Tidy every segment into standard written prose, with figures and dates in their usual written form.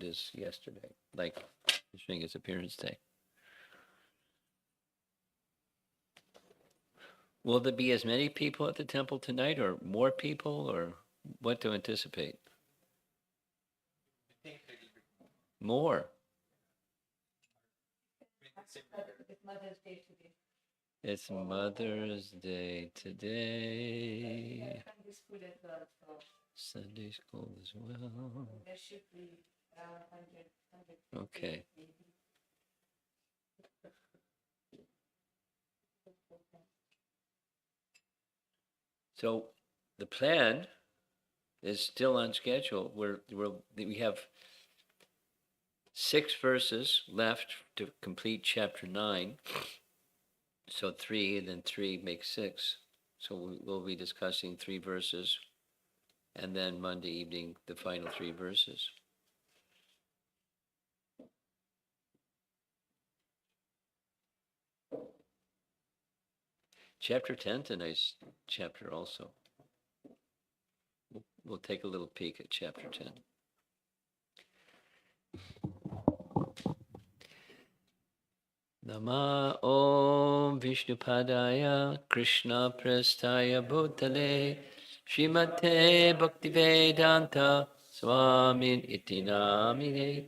as yesterday, like during his appearance day. Will there be as many people at the temple tonight, or more people, or what to anticipate? More. It's Mother's Day today. Sunday school as well. Okay. So the plan is still on schedule. We have 6 verses left to complete chapter 9. So 3 and then 3 makes 6. So we'll be discussing 3 verses, and then Monday evening the final 3 verses. Chapter 10 is a nice chapter also. We'll take a little peek at chapter 10. Nama Om Vishnupadaya Krishna Prestaya Bhutale Srimate Bhaktivedanta Swamin Iti Namine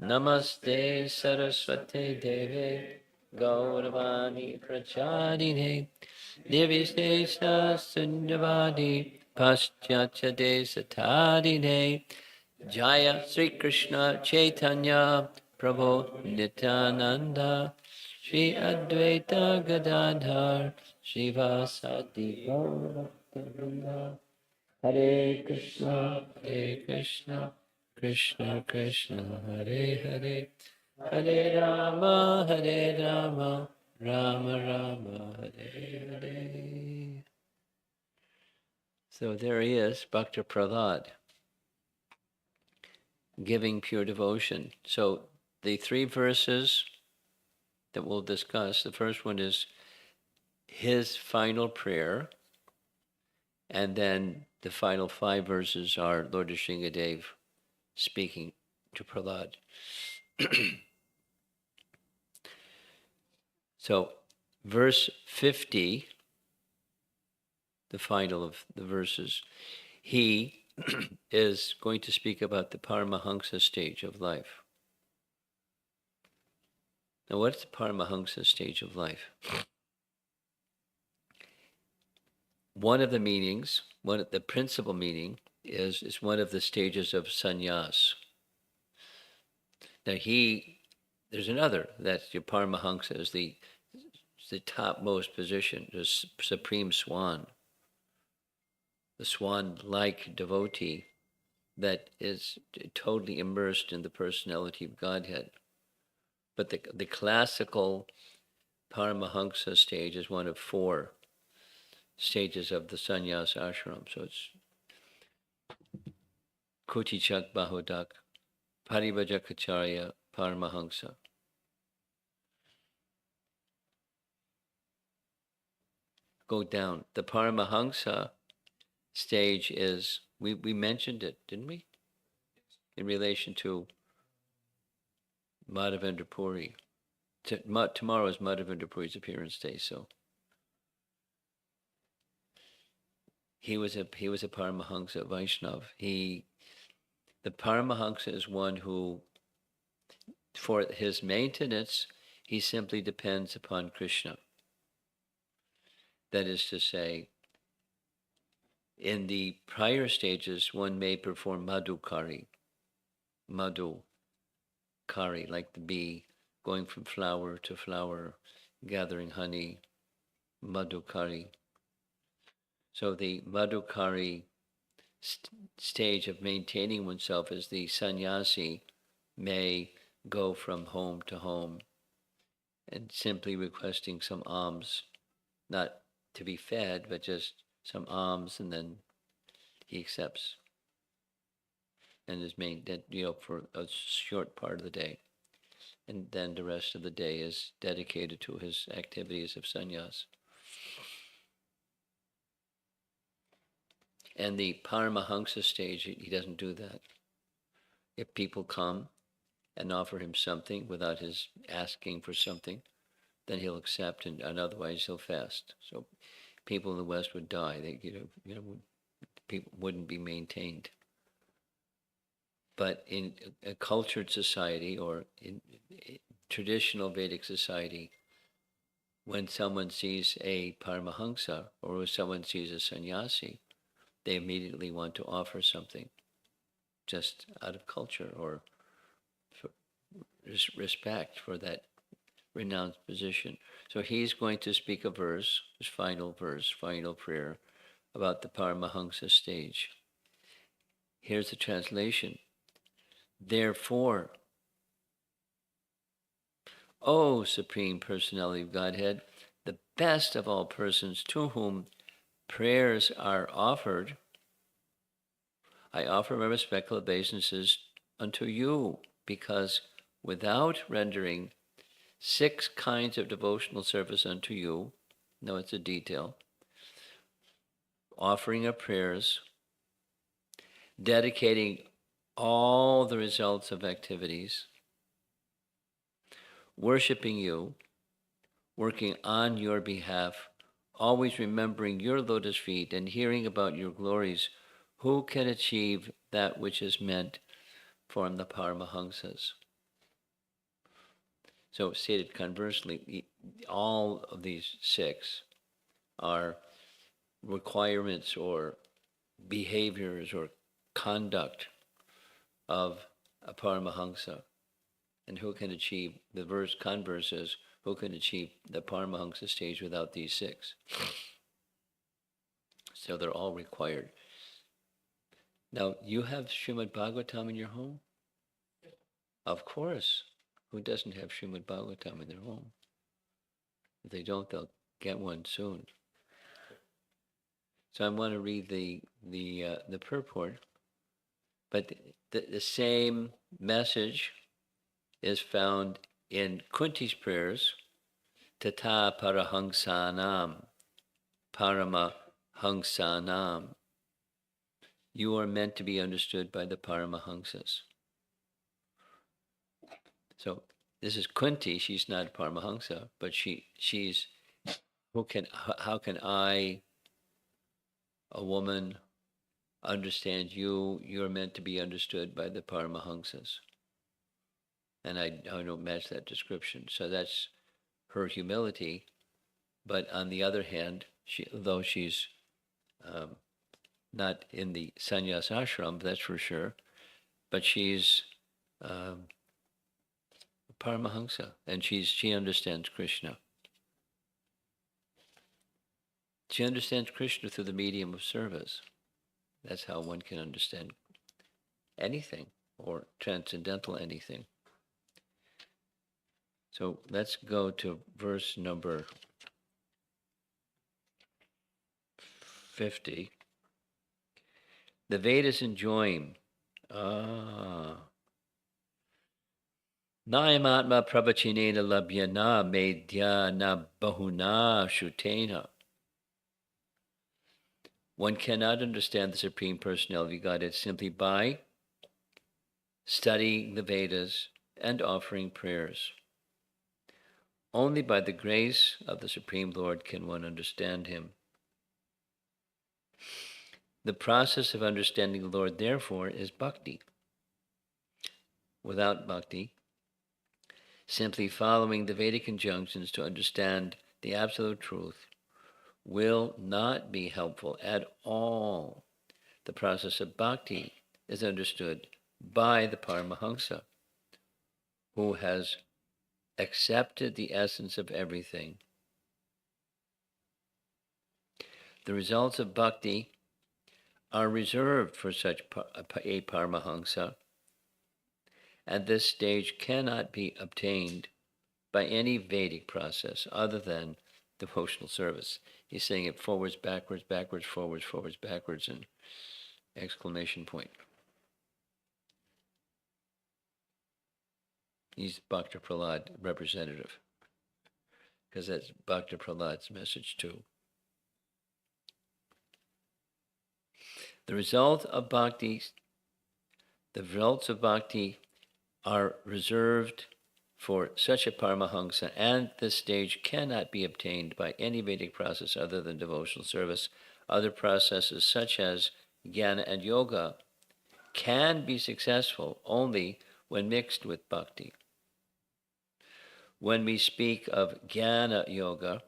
Namaste Saraswate Deve Gauravani Prachadine Nirvishesha Sundavadi Paschatya Desatadine Jaya Sri Krishna Chaitanya Prabhu Nityananda Shri Advaita Gadadhar Shivasati Gaurabhakta Hare Krishna Krishna Krishna Hare Hare Hare Rama Rama Rama Hare Hare. So there he is, Bhakta Prahlada, giving pure devotion. So the 3 verses that we'll discuss, the first one is his final prayer, and then the final 5 verses are Lord Nrsingadev speaking to Prahlada. So verse 50, the final of the verses, he is going to speak about the Paramahansa stage of life. Now, what's the Paramahansa stage of life? One of the meanings, the principal meaning, is one of the stages of sannyas. Now, there's another, that's your Paramahansa, is the topmost position, the supreme swan, the swan-like devotee that is totally immersed in the personality of Godhead. But the classical Paramahansa stage is one of 4 stages of the sannyas ashram. So it's Kutichak Bahodak, Parivajakacarya, Paramahansa. Go down. The Paramahansa stage is, we mentioned it, didn't we? In relation to Madhavendra Puri. Tomorrow is Madhavendra Puri's appearance day, so he was a Paramahansa Vaishnav. The Paramahansa is one who, for his maintenance, he simply depends upon Krishna. That is to say, in the prior stages, one may perform madhukari, like the bee, going from flower to flower, gathering honey, madhukari. So the madhukari stage of maintaining oneself as the sannyasi may go from home to home and simply requesting some alms, not to be fed, but just some alms, and then he accepts and is for a short part of the day, and then the rest of the day is dedicated to his activities of sannyas. And the Paramahansa stage, he doesn't do that. If people come and offer him something without his asking for something, then he'll accept, and otherwise he'll fast. So people in the West would die. They, people wouldn't be maintained. But in a cultured society or in traditional Vedic society, when someone sees a Paramahansa or when someone sees a sannyasi, they immediately want to offer something just out of culture or for respect for that renounced position. So he's going to speak a verse, his final verse, final prayer, about the Paramahansa stage. Here's the translation. Therefore, O Supreme Personality of Godhead, the best of all persons to whom prayers are offered, I offer my respectful obeisances unto you, because without rendering 6 kinds of devotional service unto you, no, it's a detail, offering of prayers, dedicating all the results of activities, worshiping you, working on your behalf, always remembering your lotus feet and hearing about your glories, who can achieve that which is meant for the Paramahamsas? So stated conversely, all of these 6 are requirements or behaviors or conduct of a Paramahamsa. And who can achieve, the converse is, who can achieve the Paramahamsa stage without these 6? So they're all required. Now, you have Srimad Bhagavatam in your home? Of course. Who doesn't have Srimad Bhagavatam in their home? If they don't, they'll get one soon. So I want to read the purport, but the same message is found in Kunti's prayers, Tata Parahangsanam, Paramahangsanam. You are meant to be understood by the Paramahamsas. So this is Kunti. She's not Paramahamsa, but she's how can I, a woman, understand you? You're meant to be understood by the Paramahamsas. And I don't match that description. So that's her humility. But on the other hand, though she's not in the sannyas ashram, that's for sure, but she's Paramahamsa, and she understands Krishna. She understands Krishna through the medium of service. That's how one can understand anything or transcendental anything. So let's go to verse number 50. The Vedas enjoin. Nayamatma pravachinena labhyana medyana bahuna shutena. One cannot understand the Supreme Personality of Godhead simply by studying the Vedas and offering prayers. Only by the grace of the Supreme Lord can one understand him. The process of understanding the Lord, therefore, is bhakti. Without bhakti, simply following the Vedic injunctions to understand the absolute truth will not be helpful at all. The process of bhakti is understood by the Paramahamsa, who has accepted the essence of everything. The results of bhakti are reserved for such a Paramahamsa, and this stage cannot be obtained by any Vedic process other than devotional service. He's saying it forwards, backwards, backwards, forwards, forwards, backwards, and exclamation point. He's Bhakta Prahlad representative, because that's Bhakta Prahlad's message too. The result of bhakti The results of bhakti are reserved for such a Paramahamsa, and this stage cannot be obtained by any Vedic process other than devotional service. Other processes, such as jnana and yoga, can be successful only when mixed with bhakti. When we speak of jnana yoga,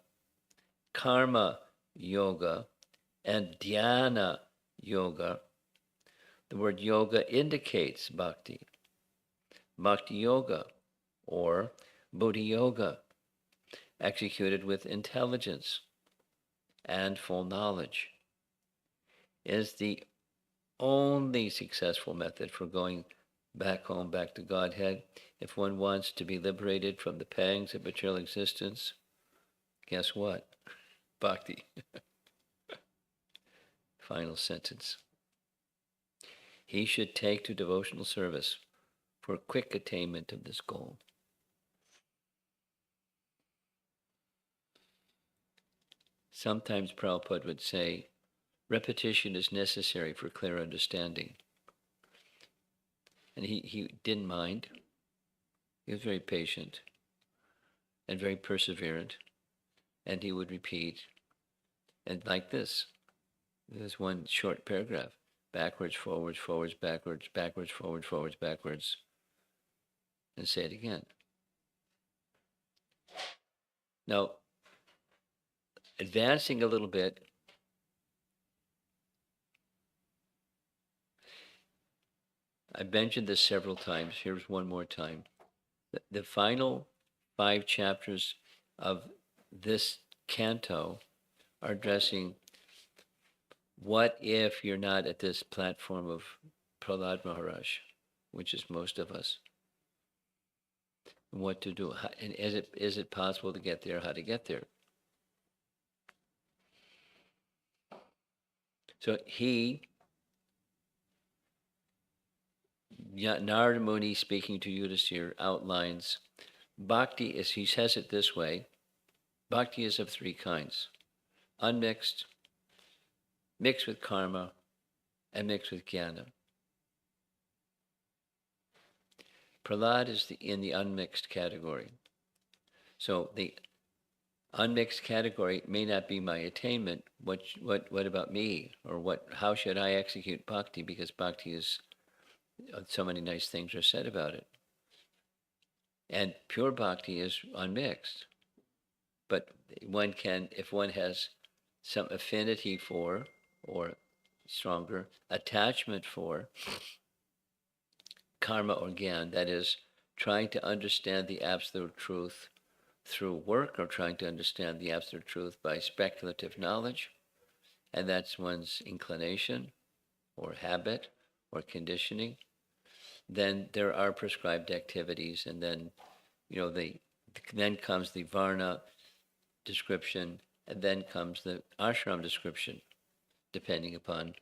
karma yoga, and dhyana yoga, the word yoga indicates bhakti. Bhakti yoga or Buddhi yoga, executed with intelligence and full knowledge, is the only successful method for going back home, back to Godhead. If one wants to be liberated from the pangs of material existence, guess what? Bhakti. Final sentence. He should take to devotional service for quick attainment of this goal. Sometimes Prabhupada would say, repetition is necessary for clear understanding. And he didn't mind. He was very patient and very perseverant. And he would repeat, and like this. There's one short paragraph. Backwards, forwards, forwards, backwards, backwards, forwards, forwards, backwards. And say it again. Now, advancing a little bit, I've mentioned this several times. Here's one more time. The final 5 chapters of this canto are addressing what if you're not at this platform of Prahlada Maharaj, which is most of us. What to do, and is it possible to get there, how to get there. So Narada Muni, speaking to Yudhisthira, outlines bhakti is, he says it this way, bhakti is of 3 kinds: unmixed, mixed with karma, and mixed with jnana. Prahlad is in the unmixed category. So the unmixed category may not be my attainment. What about me? Or how should I execute bhakti? Because bhakti is, so many nice things are said about it. And pure bhakti is unmixed. But one can, if one has some affinity for, or stronger attachment for, karma or jnana, that is, trying to understand the absolute truth through work, or trying to understand the absolute truth by speculative knowledge, and that's one's inclination or habit or conditioning, then there are prescribed activities, and then then comes the varna description, and then comes the ashram description, depending upon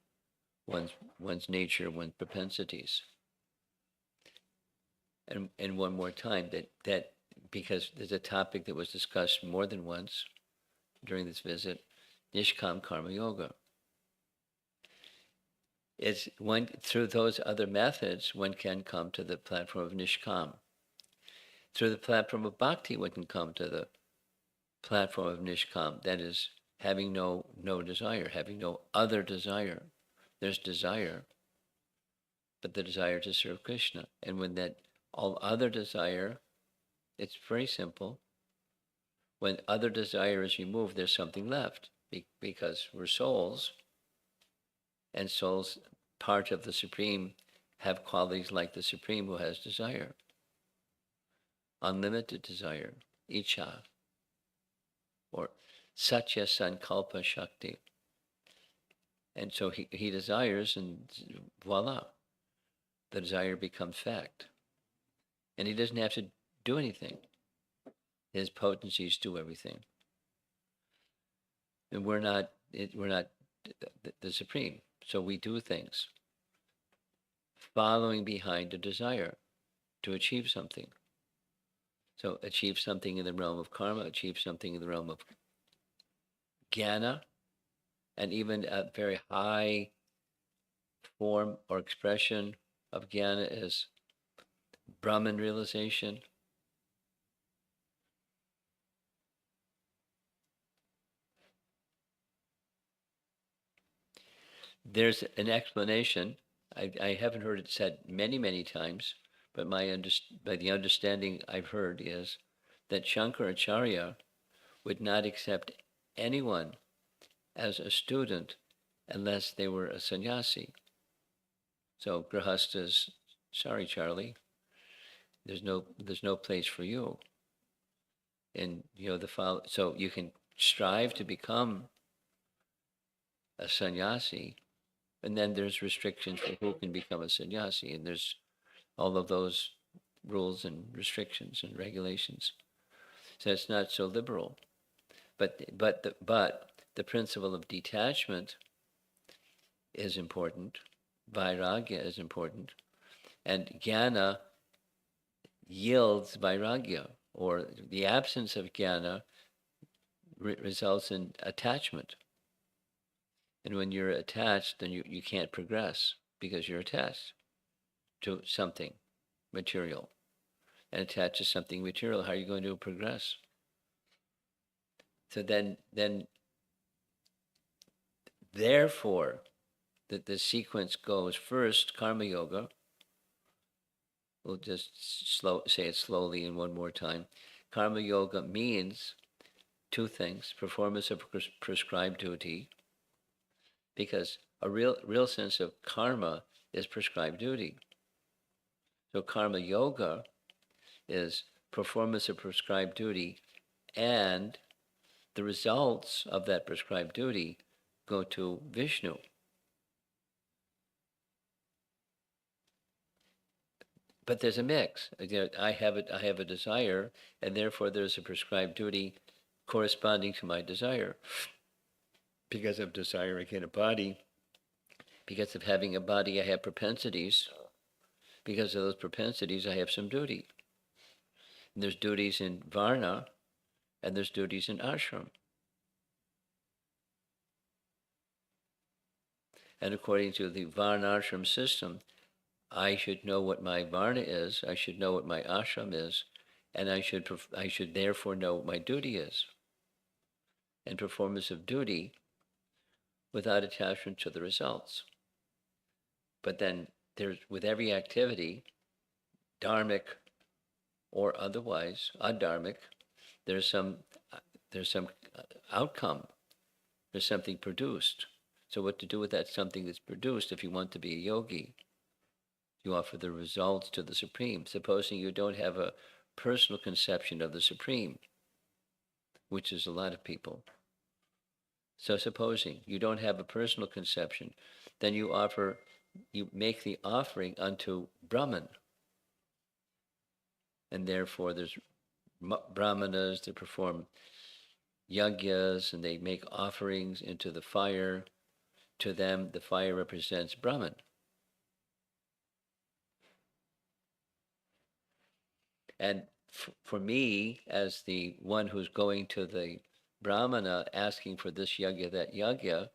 one's nature, one's propensities. And one more time, that because there's a topic that was discussed more than once during this visit, Nishkam Karma Yoga. It's one, through those other methods, one can come to the platform of Nishkam. Through the platform of Bhakti, one can come to the platform of Nishkam, that is, having no desire, having no other desire. There's desire, but the desire to serve Krishna. And when that all other desire, it's very simple. When other desire is removed, there's something left, because we're souls, and souls, part of the Supreme, have qualities like the Supreme, who has desire, unlimited desire, icha, or satya sankalpa shakti. And so he desires, and voila, the desire becomes fact. And he doesn't have to do anything. His potencies do everything. And we're not the Supreme. So we do things following behind a desire to achieve something. So achieve something in the realm of karma, achieve something in the realm of jnana, and even a very high form or expression of jnana is Brahman realization. There's an explanation. I haven't heard it said many, many times, but by the understanding I've heard is that Shankaracharya would not accept anyone as a student unless they were a sannyasi. So grahastas, sorry, Charlie, there's no place for you. And so you can strive to become a sannyasi, and then there's restrictions for who can become a sannyasi, and there's all of those rules and restrictions and regulations. So it's not so liberal. But the principle of detachment is important. Vairagya is important, and jnana yields vairagya, or the absence of jnana results in attachment. And when you're attached, then you can't progress because you're attached to something material. And attached to something material, how are you going to progress? So then therefore, the sequence goes first karma yoga. We'll just say it slowly and one more time. Karma yoga means two things: performance of prescribed duty, because a real sense of karma is prescribed duty. So karma yoga is performance of prescribed duty, and the results of that prescribed duty go to Vishnu. But there's a mix. I have a desire, and therefore there's a prescribed duty corresponding to my desire. Because of desire, I get a body. Because of having a body, I have propensities. Because of those propensities, I have some duty. And there's duties in Varna, and there's duties in ashram. And according to the Varna-ashram system, I should know what my Varna is, I should know what my ashram is, and I should therefore know what my duty is. And performance of duty without attachment to the results. But then there's, with every activity, dharmic or otherwise, adharmic, there's some outcome. There's something produced. So what to do with that something that's produced if you want to be a yogi? You offer the results to the Supreme. Supposing you don't have a personal conception of the Supreme, which is a lot of people. So supposing you don't have a personal conception, then you make the offering unto Brahman. And therefore there's brahmanas that perform yagyas, and they make offerings into the fire. To them, the fire represents Brahman. And for me, as the one who's going to the Brahmana asking for this yagya, that yagya,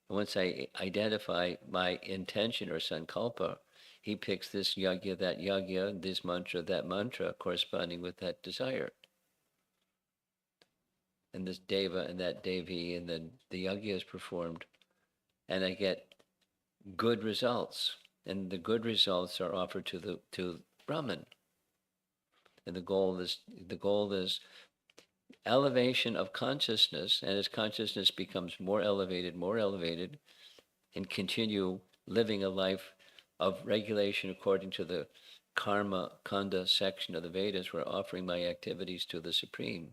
once I identify my intention or sankalpa, he picks this yagya, that yagya, this mantra, that mantra, corresponding with that desire. And this deva and that devi, and then the yagya is performed, and I get good results. And the good results are offered to Brahman. And the goal is elevation of consciousness, and as consciousness becomes more elevated, and continue living a life of regulation according to the karma kanda section of the Vedas, where offering my activities to the Supreme,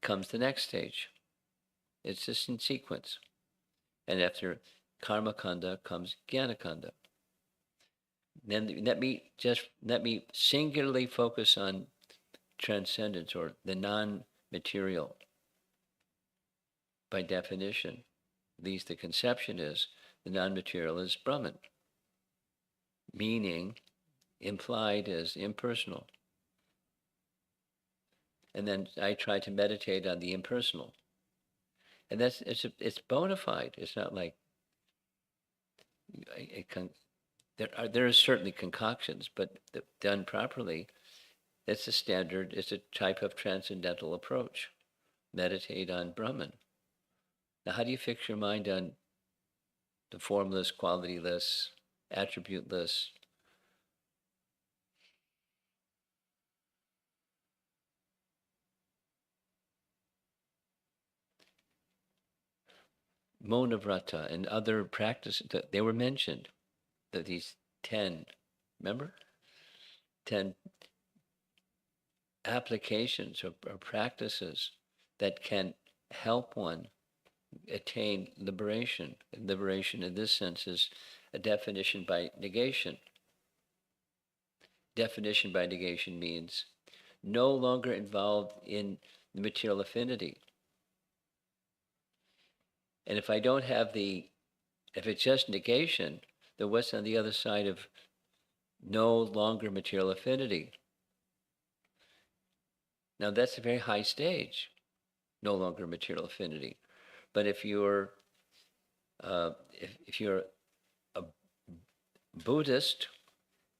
comes the next stage. It's just in sequence. And after karma kanda comes jnana kanda. Then let me singularly focus on transcendence, or the non-material. By definition, at least the conception is, the non-material is Brahman, meaning implied as impersonal. And then I try to meditate on the impersonal. And it's bona fide. It's not like There are certainly concoctions, but done properly, it's a standard. It's a type of transcendental approach. Meditate on Brahman. Now, how do you fix your mind on the formless, qualityless, attributeless? Monavrata and other practices, they were mentioned, that these 10, remember? 10 applications or practices that can help one attain liberation. Liberation in this sense is a definition by negation. Definition by negation means no longer involved in the material affinity. And if I don't have if it's just negation, then what's on the other side of no longer material affinity? Now that's a very high stage, no longer material affinity. But if you're if you're a Buddhist,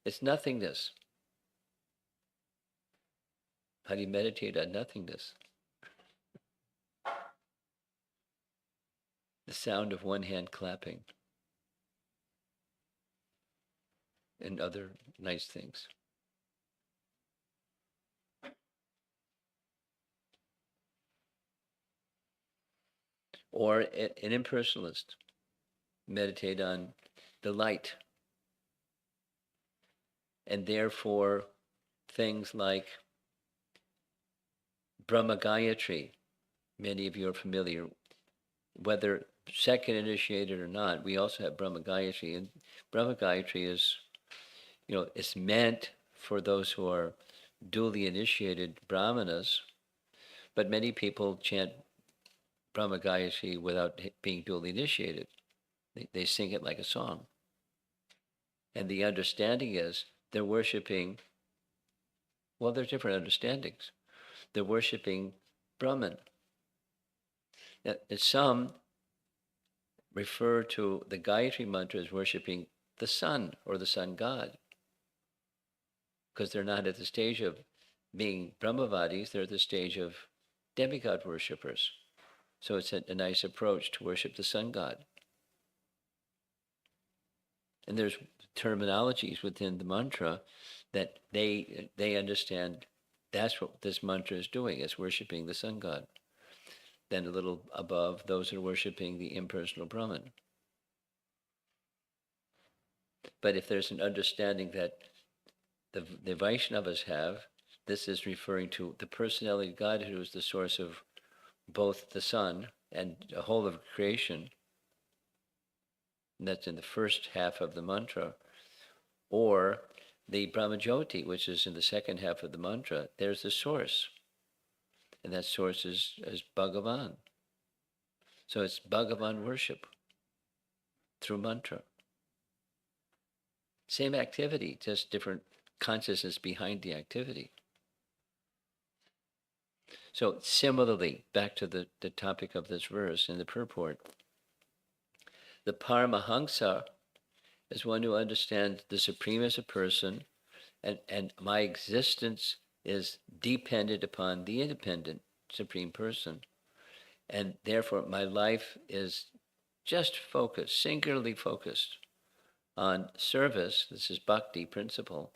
it's nothingness. How do you meditate on nothingness? The sound of one hand clapping and other nice things. Or an impersonalist, meditate on the light. And therefore, things like Brahma Gayatri, many of you are familiar, whether second initiated or not, we also have Brahma Gayatri. And Brahma Gayatri is, it's meant for those who are duly initiated brahmanas, but many people chant Brahma Gayatri without being duly initiated. They sing it like a song. And the understanding is they're worshiping, well, there's different understandings. They're worshiping Brahman. Now, some refer to the Gayatri mantra as worshiping the sun or the sun god, because they're not at the stage of being Brahmavadis, they're at the stage of demigod worshippers. So it's a nice approach to worship the sun god. And there's terminologies within the mantra that they understand that's what this mantra is doing, is worshiping the sun god. Then a little above, those are worshiping the impersonal Brahman. But if there's an understanding that the Vaishnavas have, this is referring to the personality of God, who is the source of both the sun and the whole of creation. And that's in the first half of the mantra. Or the Brahmajyoti, which is in the second half of the mantra. There's the source. And that source is Bhagavan. So it's Bhagavan worship through mantra. Same activity, just different consciousness behind the activity. So similarly, back to the topic of this verse in the purport, the Paramahamsa is one who understands the Supreme as a person, and my existence is dependent upon the independent Supreme Person. And therefore, my life is just focused, singularly focused on service. This is bhakti principle.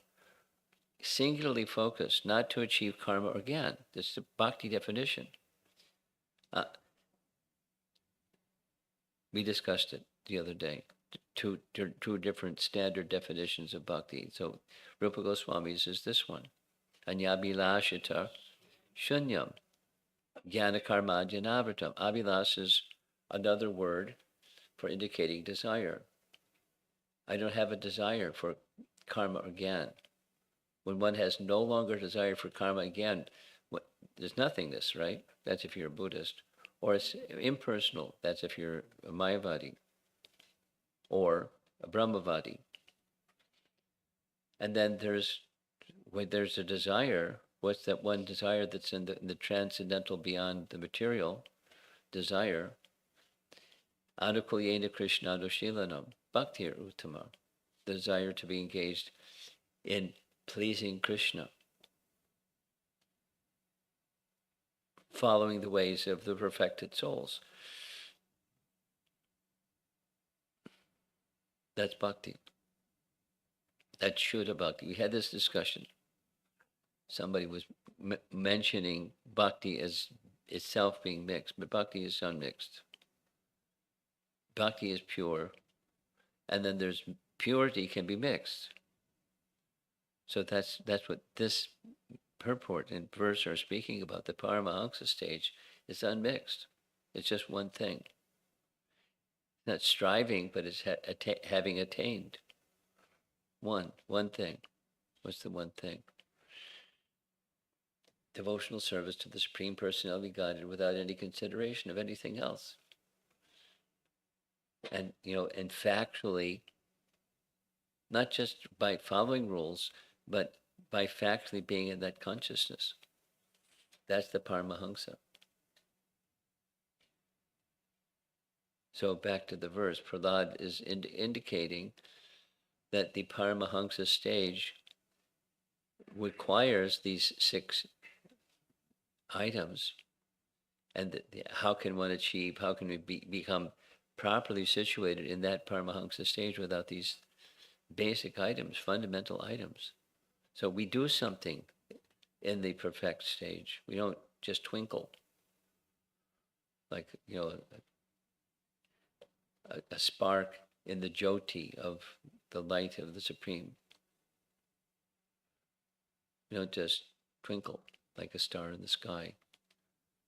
Singularly focused, not to achieve karma or gyan. This is the bhakti definition. We discussed it the other day. Two different standard definitions of bhakti. So Rupa Goswami's is this one. Anyabhilashita shunyam jnana karma janavritam. Abhilash is another word for indicating desire. I don't have a desire for karma or gyan. When one has no longer desire for karma again, there's nothingness, right? That's if you're a Buddhist. Or it's impersonal. That's if you're a Mayavadi or a Brahmavadi. And then when there's a desire, what's that one desire that's in the transcendental beyond the material desire? Anukulyena Krishnadoshilanam, bhaktir uttama. the desire to be engaged in pleasing Krishna, following the ways of the perfected souls. That's bhakti. That's Shuddha bhakti. We had this discussion. Somebody was mentioning bhakti as itself being mixed, but bhakti is unmixed. Bhakti is pure, and then there's purity can be mixed. So that's what this purport and verse are speaking about. The Paramahansa stage is unmixed. It's just one thing. Not striving, but it's having attained. One thing. What's the one thing? Devotional service to the Supreme Personality of Godhead without any consideration of anything else. And, and factually, not just by following rules, but by factually being in that consciousness. That's the Paramahansa. So back to the verse, Prahlada is indicating that the Paramahansa stage requires these 6 items. And how can one achieve, how can we become properly situated in that Paramahansa stage without these basic items, fundamental items? So we do something in the perfect stage. We don't just twinkle like, a spark in the jyoti of the light of the Supreme. We don't just twinkle like a star in the sky,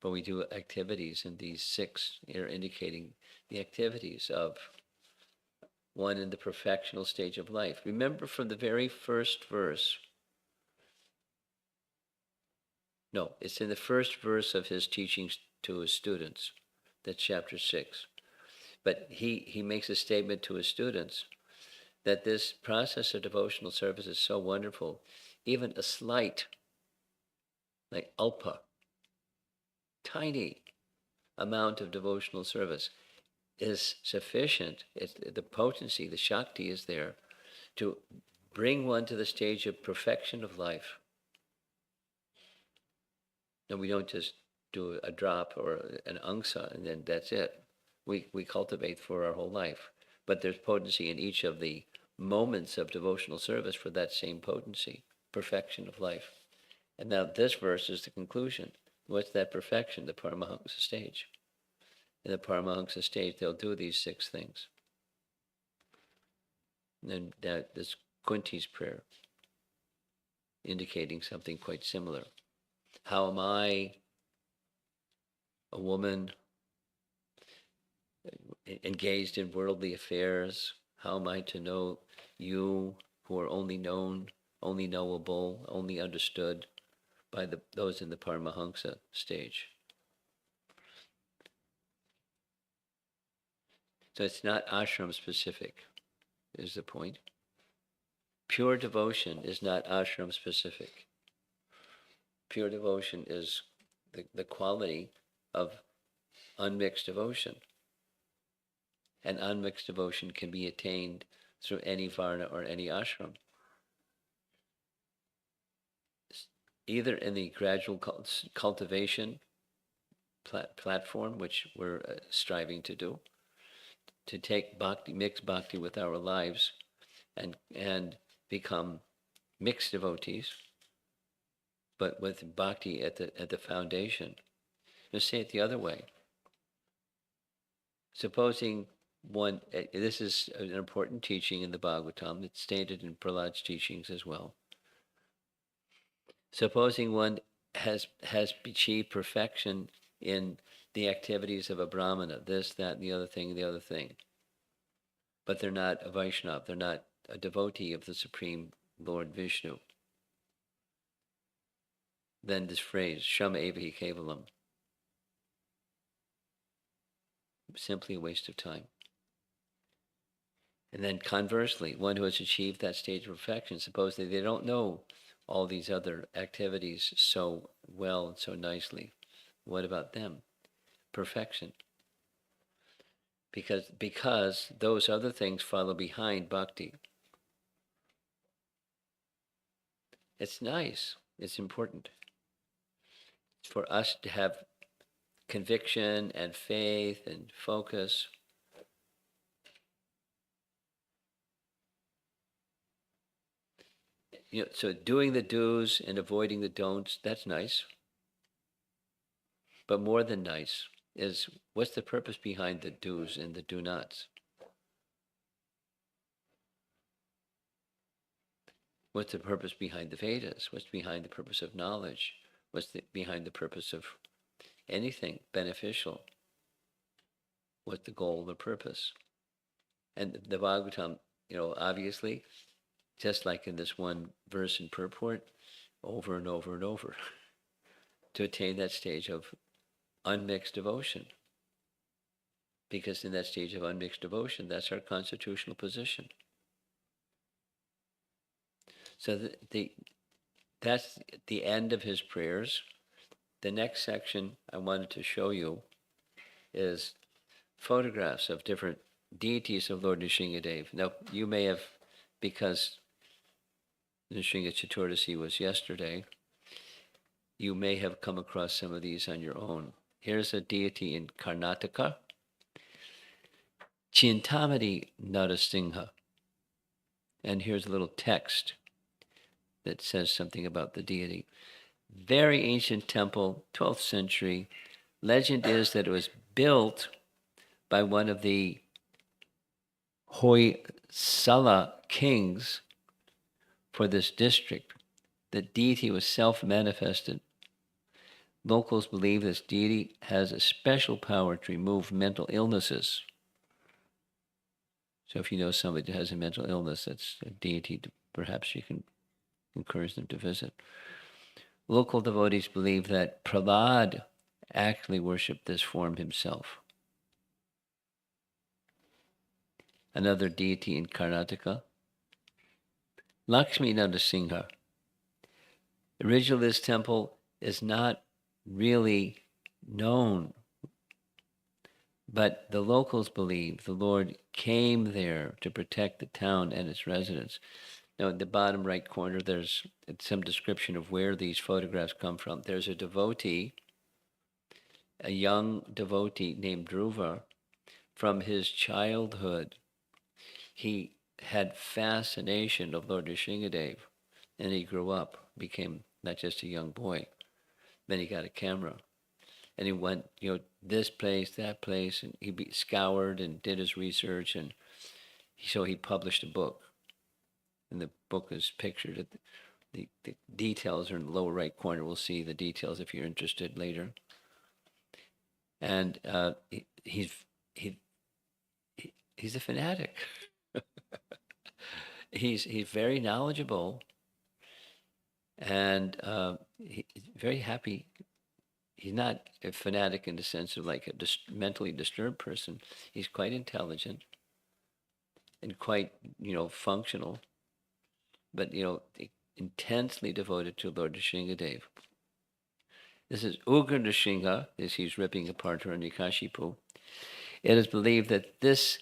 but we do activities, and these 6 are indicating the activities of one in the perfectional stage of life. Remember from the very first verse, it's in the first verse of his teachings to his students. That's chapter 6. But he makes a statement to his students that this process of devotional service is so wonderful, even a slight, like alpa, tiny amount of devotional service is sufficient. It's the potency, the Shakti is there to bring one to the stage of perfection of life. And we don't just do a drop or an angsa and then that's it. We cultivate for our whole life. But there's potency in each of the moments of devotional service for that same potency, perfection of life. And now this verse is the conclusion. What's that perfection? The Paramahansa stage. In the Paramahansa stage, they'll do these 6 things. And then this Kunti's prayer, indicating something quite similar. How am I, a woman, engaged in worldly affairs? How am I to know you who are only known, only knowable, only understood by those in the Paramahansa stage? So it's not ashram specific, is the point. Pure devotion is not ashram specific. Pure devotion is the quality of unmixed devotion. And unmixed devotion can be attained through any varna or any ashram. Either in the gradual cultivation platform, which we're striving to do, to take bhakti, mix bhakti with our lives, and become mixed devotees, but with bhakti at the foundation. Let's say it the other way. Supposing one, this is an important teaching in the Bhagavatam. It's stated in Prahlada's teachings as well. Supposing one has achieved perfection in the activities of a brahmana, this, that, and the other thing, but they're not a Vaishnava, they're not a devotee of the Supreme Lord Vishnu. Then this phrase, Shama Evahi Kevalam, simply a waste of time. And then conversely, one who has achieved that stage of perfection, supposedly they don't know all these other activities so well and so nicely. What about them? Perfection. Because those other things follow behind bhakti. It's nice. It's important. It's for us to have conviction and faith and focus. So doing the do's and avoiding the don'ts, that's nice. But more than nice is, what's the purpose behind the do's and the do nots? What's the purpose behind the Vedas? What's behind the purpose of knowledge? Behind the purpose of anything beneficial? What's the goal, the purpose? And the Bhagavatam, obviously, just like in this one verse in purport, over and over and over, to attain that stage of unmixed devotion. Because in that stage of unmixed devotion, that's our constitutional position. So that's the end of his prayers. The next section I wanted to show you is photographs of different deities of Lord Nrsingadev. Now, you may have, because Nrsinga Chaturdasi was yesterday, you may have come across some of these on your own. Here's a deity in Karnataka, Chintamani Narasingha. And here's a little text that says something about the deity. Very ancient temple, 12th century. Legend is that it was built by one of the Hoysala kings for this district. The deity was self-manifested. Locals believe this deity has a special power to remove mental illnesses. So if you know somebody that has a mental illness, that's a deity perhaps you can encourage them to visit. Local devotees believe that Prahlada actually worshipped this form himself. Another deity in Karnataka, Lakshmi Narasingha. Originally, this temple is not really known, but the locals believe the Lord came there to protect the town and its residents. Now, in the bottom right corner, there's some description of where these photographs come from. There's a devotee, a young devotee named Dhruva. From his childhood, he had fascination of Lord Nrsingadev, and he grew up, became not just a young boy. Then he got a camera, and he went, this place, that place, and he scoured and did his research, and so he published a book. And the book is pictured. The details are in the lower right corner. We'll see the details if you're interested later. And he's a fanatic. He's very knowledgeable, and he's very happy. He's not a fanatic in the sense of like a mentally disturbed person. He's quite intelligent and quite, functional, but, intensely devoted to Lord Nrsingadev. This is Ugra Nrsinga, as he's ripping apart Hiranyakashipu. It is believed that this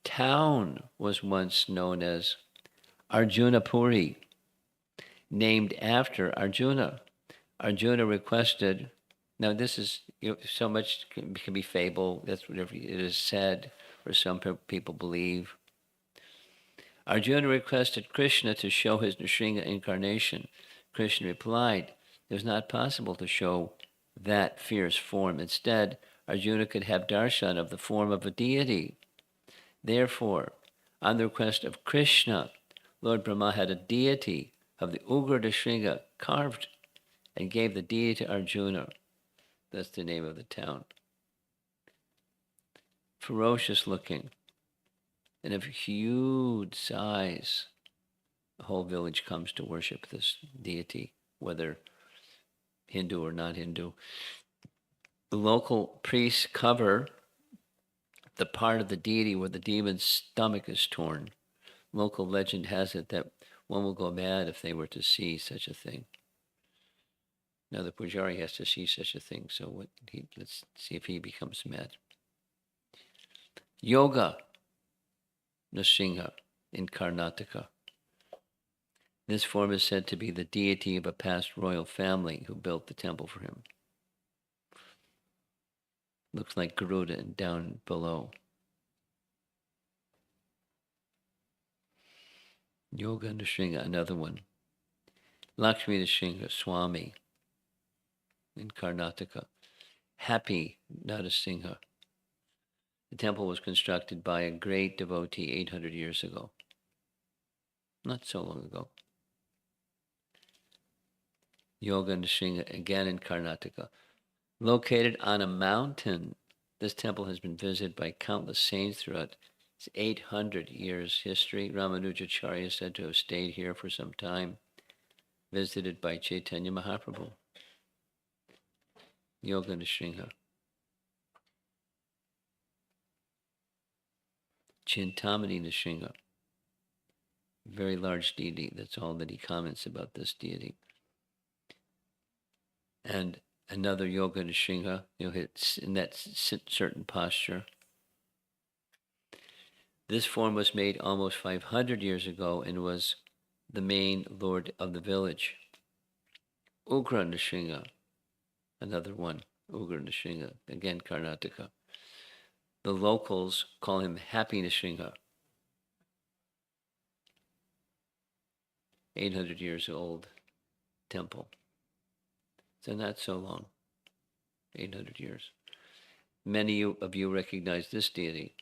town was once known as Arjunapuri, named after Arjuna. Arjuna requested, now this is, so much can be fable, that's whatever it is said, or some people believe. Arjuna requested Krishna to show his Nrsinga incarnation. Krishna replied, it was not possible to show that fierce form. Instead, Arjuna could have darshan of the form of a deity. Therefore, on the request of Krishna, Lord Brahma had a deity of the Ugra Nrsinga carved and gave the deity to Arjuna. That's the name of the town. Ferocious looking and of huge size. The whole village comes to worship this deity, whether Hindu or not Hindu. The local priests cover the part of the deity where the demon's stomach is torn. Local legend has it that one will go mad if they were to see such a thing. Now the pujari has to see such a thing, so let's see if he becomes mad. Yoga Nrsinga in Karnataka. This form is said to be the deity of a past royal family who built the temple for him. Looks like Garuda and down below. Yoga Nrsimha, another one. Lakshmi Nrsimha, Swami in Karnataka. Happy Narasimha. The temple was constructed by a great devotee 800 years ago. Not so long ago. Yoga Nrsimha, again in Karnataka. Located on a mountain, this temple has been visited by countless saints throughout its 800 years history. Ramanujacharya is said to have stayed here for some time, visited by Chaitanya Mahaprabhu. Yoga Nrsimha. Chintamani Nrsimha. Very large deity. That's all that he comments about this deity. And another Yoga Nrsimha, it's in that certain posture. This form was made almost 500 years ago and was the main lord of the village. Ugra Nrsimha, another one, Ugra Nrsimha, again Karnataka. The locals call him Happy Nrsimha. 800 years old temple. So not so long, 800 years. Many of you recognize this deity.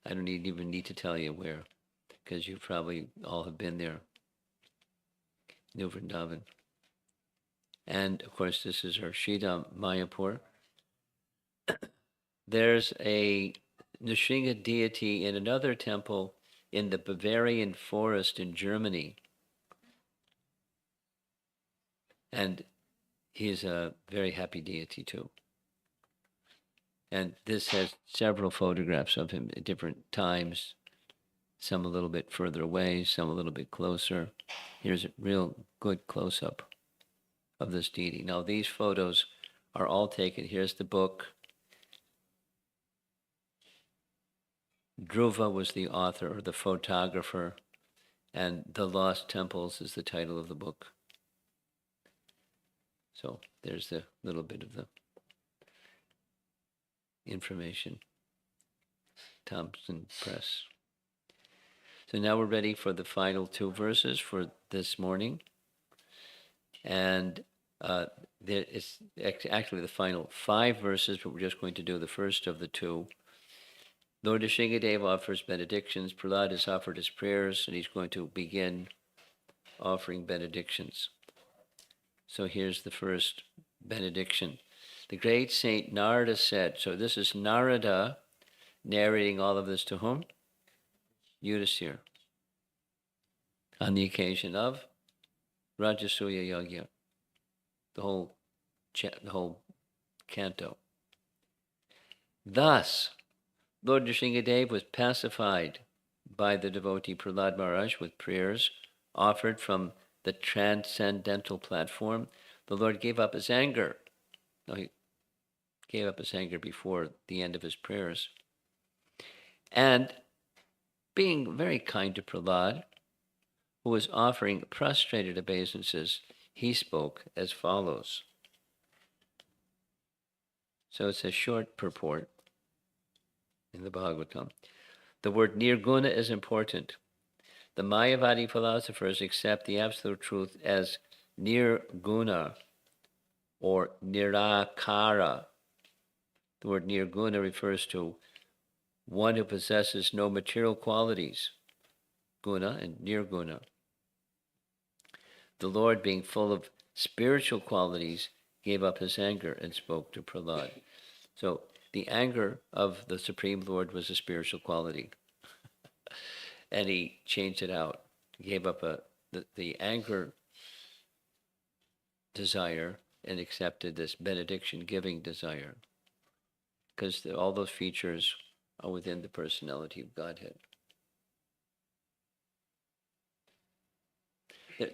I don't even need to tell you where, because you probably all have been there. New Vrindavan. And of course, this is Harshida Mayapur. There's a Nrsimha deity in another temple in the Bavarian forest in Germany. And he's a very happy deity too. And this has several photographs of him at different times, some a little bit further away, some a little bit closer. Here's a real good close-up of this deity. Now, these photos are all taken. Here's the book. Dhruva was the author or the photographer, and The Lost Temples is the title of the book. So there's the little bit of the information. Thompson Press. So now we're ready for the final two verses for this morning. And it's actually the final 5 verses, but we're just going to do the first of the 2. Lord Nrsimhadev offers benedictions. Prahlada has offered his prayers, and he's going to begin offering benedictions. So here's the first benediction. The great Saint Narada said, so this is Narada narrating all of this to whom? Yudhisthira. On the occasion of Rajasuya Yagya, the whole canto. Thus, Lord Nrsimhadev was pacified by the devotee Prahlad Maharaj with prayers offered from the transcendental platform. The Lord gave up his anger. No, he gave up his anger before the end of his prayers. And being very kind to Prahlad, who was offering prostrated obeisances, he spoke as follows. So it's a short purport in the Bhagavatam. The word nirguna is important. The Mayavadi philosophers accept the absolute truth as nirguna or nirakara. The word nirguna refers to one who possesses no material qualities, guna and nirguna. The Lord, being full of spiritual qualities, gave up his anger and spoke to Prahlad. So the anger of the Supreme Lord was a spiritual quality. And he changed it out. He gave up the anger desire and accepted this benediction-giving desire. Because all those features are within the personality of Godhead.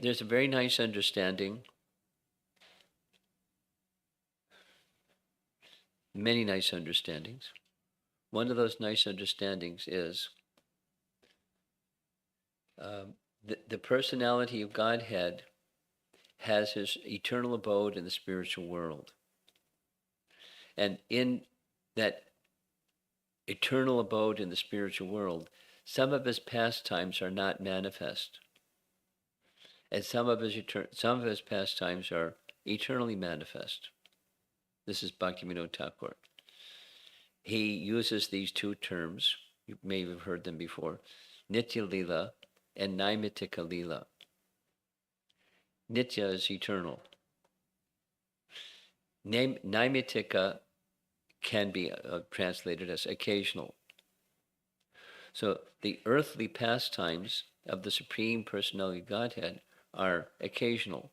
There's a very nice understanding, many nice understandings. One of those nice understandings is the personality of Godhead has his eternal abode in the spiritual world. And in that eternal abode in the spiritual world, some of his pastimes are not manifest, and some of his pastimes are eternally manifest. This is Bhaktivinoda Thakur. He uses these two terms. You may have heard them before: Nitya Lila and Naimitika Lila. Nitya is eternal. Naimitika can be translated as occasional. So the earthly pastimes of the Supreme Personality of Godhead are occasional.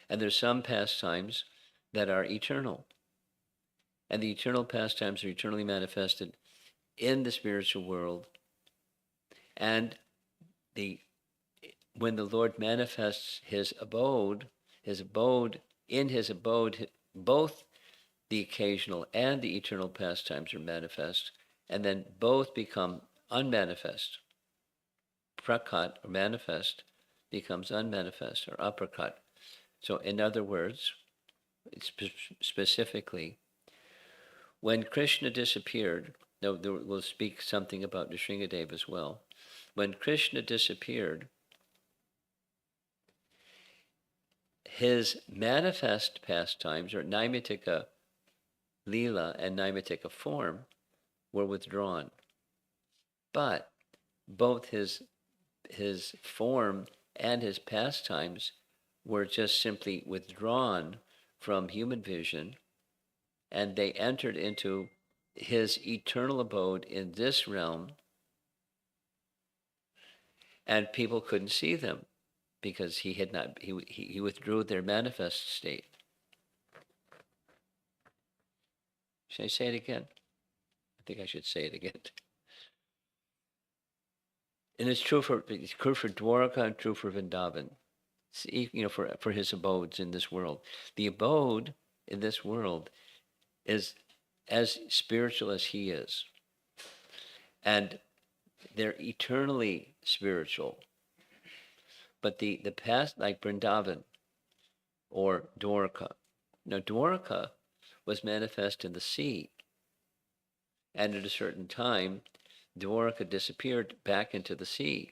And there's some pastimes that are eternal. And the eternal pastimes are eternally manifested in the spiritual world. And when the Lord manifests his abode, both the occasional and the eternal pastimes are manifest, and then both become unmanifest. Prakat, or manifest, becomes unmanifest, or aprakat. So in other words, specifically, when Krishna disappeared, now we'll speak something about Nrsingadev as well. When Krishna disappeared, his manifest pastimes, or Naimitika Lila and Naimitika form, were withdrawn. But both his form and his pastimes were just simply withdrawn from human vision, and they entered into his eternal abode in this realm, and people couldn't see them because he withdrew their manifest state. Should I say it again? I think I should say it again. And it's true for Dwarka and true for Vrindavan. For his abodes in this world. The abode in this world is as spiritual as he is. And they're eternally spiritual. But the past, like Vrindavan or Dwarka. Now, Dwarka was manifest in the sea. And at a certain time, Dwarka disappeared back into the sea.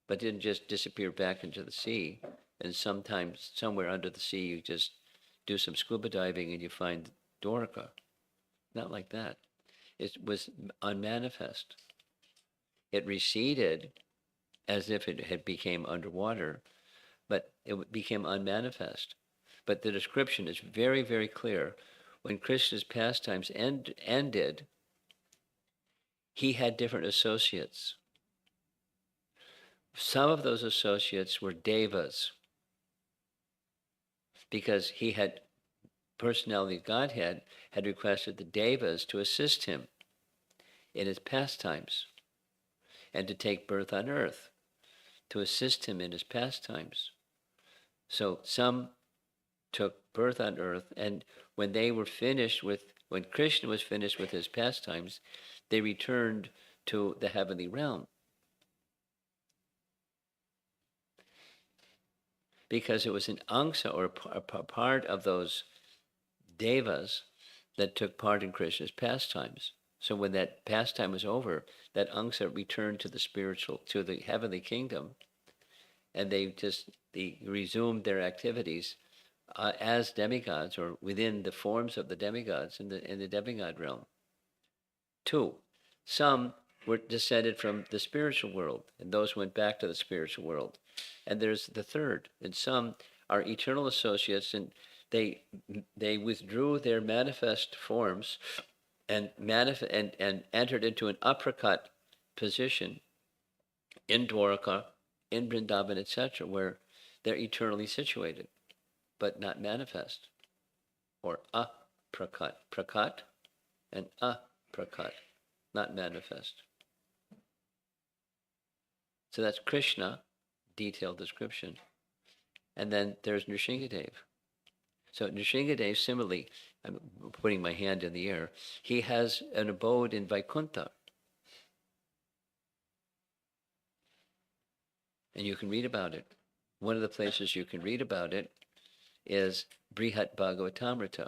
But didn't just disappear back into the sea. And sometimes, somewhere under the sea, you just do some scuba diving and you find Dwarka. Not like that. It was unmanifest. It receded as if it had became underwater, but it became unmanifest. But the description is very, very clear. When Krishna's pastimes ended, he had different associates. Some of those associates were devas, because he had, personality of Godhead, had requested the devas to assist him in his pastimes and to take birth on earth, to assist him in his pastimes. So some took birth on earth, and when Krishna was finished with his pastimes, they returned to the heavenly realm. Because it was an angsa, or a part of those devas, that took part in Krishna's pastimes. So when that pastime was over, that angsa returned to the heavenly kingdom, and they resumed their activities as demigods, or within the forms of the demigods in the demigod realm. 2, some were descended from the spiritual world, and those went back to the spiritual world. And there's the third, and some are eternal associates, and they withdrew their manifest forms and entered into an aprakat position in Dwarka, in Vrindavan, etc., where they're eternally situated, but not manifest, or aprakat, prakat, and aprakat, not manifest. So that's Krishna, detailed description. And then there's Nrsingadev. So Nrsingadev, similarly, I'm putting my hand in the air, he has an abode in Vaikuntha. And you can read about it. One of the places you can read about it is Brihat Bhagavatamrita.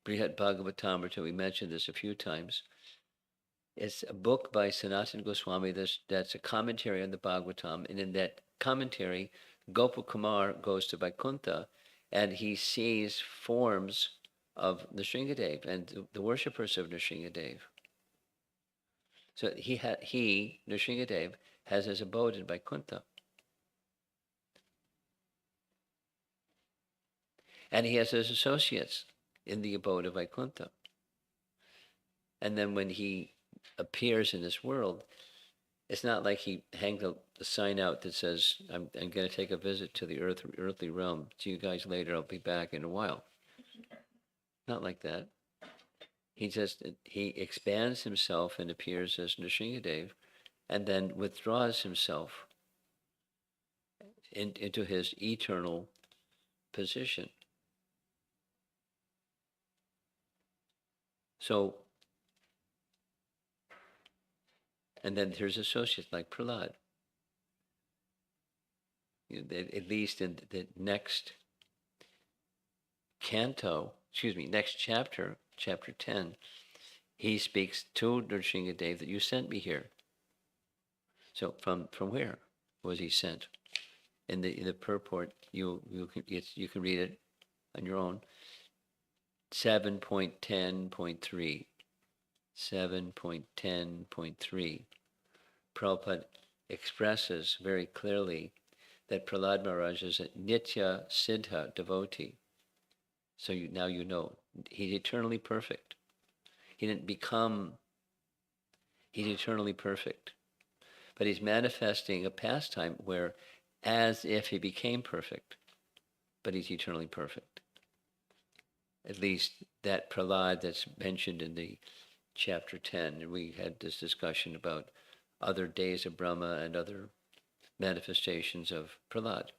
Brihat Bhagavatamrita, we mentioned this a few times. It's a book by Sanatana Goswami that's a commentary on the Bhagavatam. And in that commentary, Gopakumar goes to Vaikuntha and he sees forms of Nrsingadev and the worshippers of Nrsingadev. So Nrsingadev, has his abode in Vaikuntha. And he has his associates in the abode of Vaikuntha. And then when he appears in this world, it's not like he hangs a sign out that says, I'm going to take a visit to the earthly realm. See you guys later. I'll be back in a while. Not like that. He expands himself and appears as Nrsingadev and then withdraws himself into his eternal position. So, and then there's associates like Prahlada. At least in the next next chapter, chapter 10, he speaks to Nrsingadev that you sent me here. So from where was he sent? In the purport, you can read it on your own. 7.10.3. 7.10.3. Prabhupada expresses very clearly that Prahlada Maharaj is a Nitya Siddha devotee. So now you know. He's eternally perfect. He didn't become, he's eternally perfect. But he's manifesting a pastime where as if he became perfect, but he's eternally perfect. At least that Prahlada that's mentioned in the chapter 10. And we had this discussion about other days of Brahma and other manifestations of Prahlada.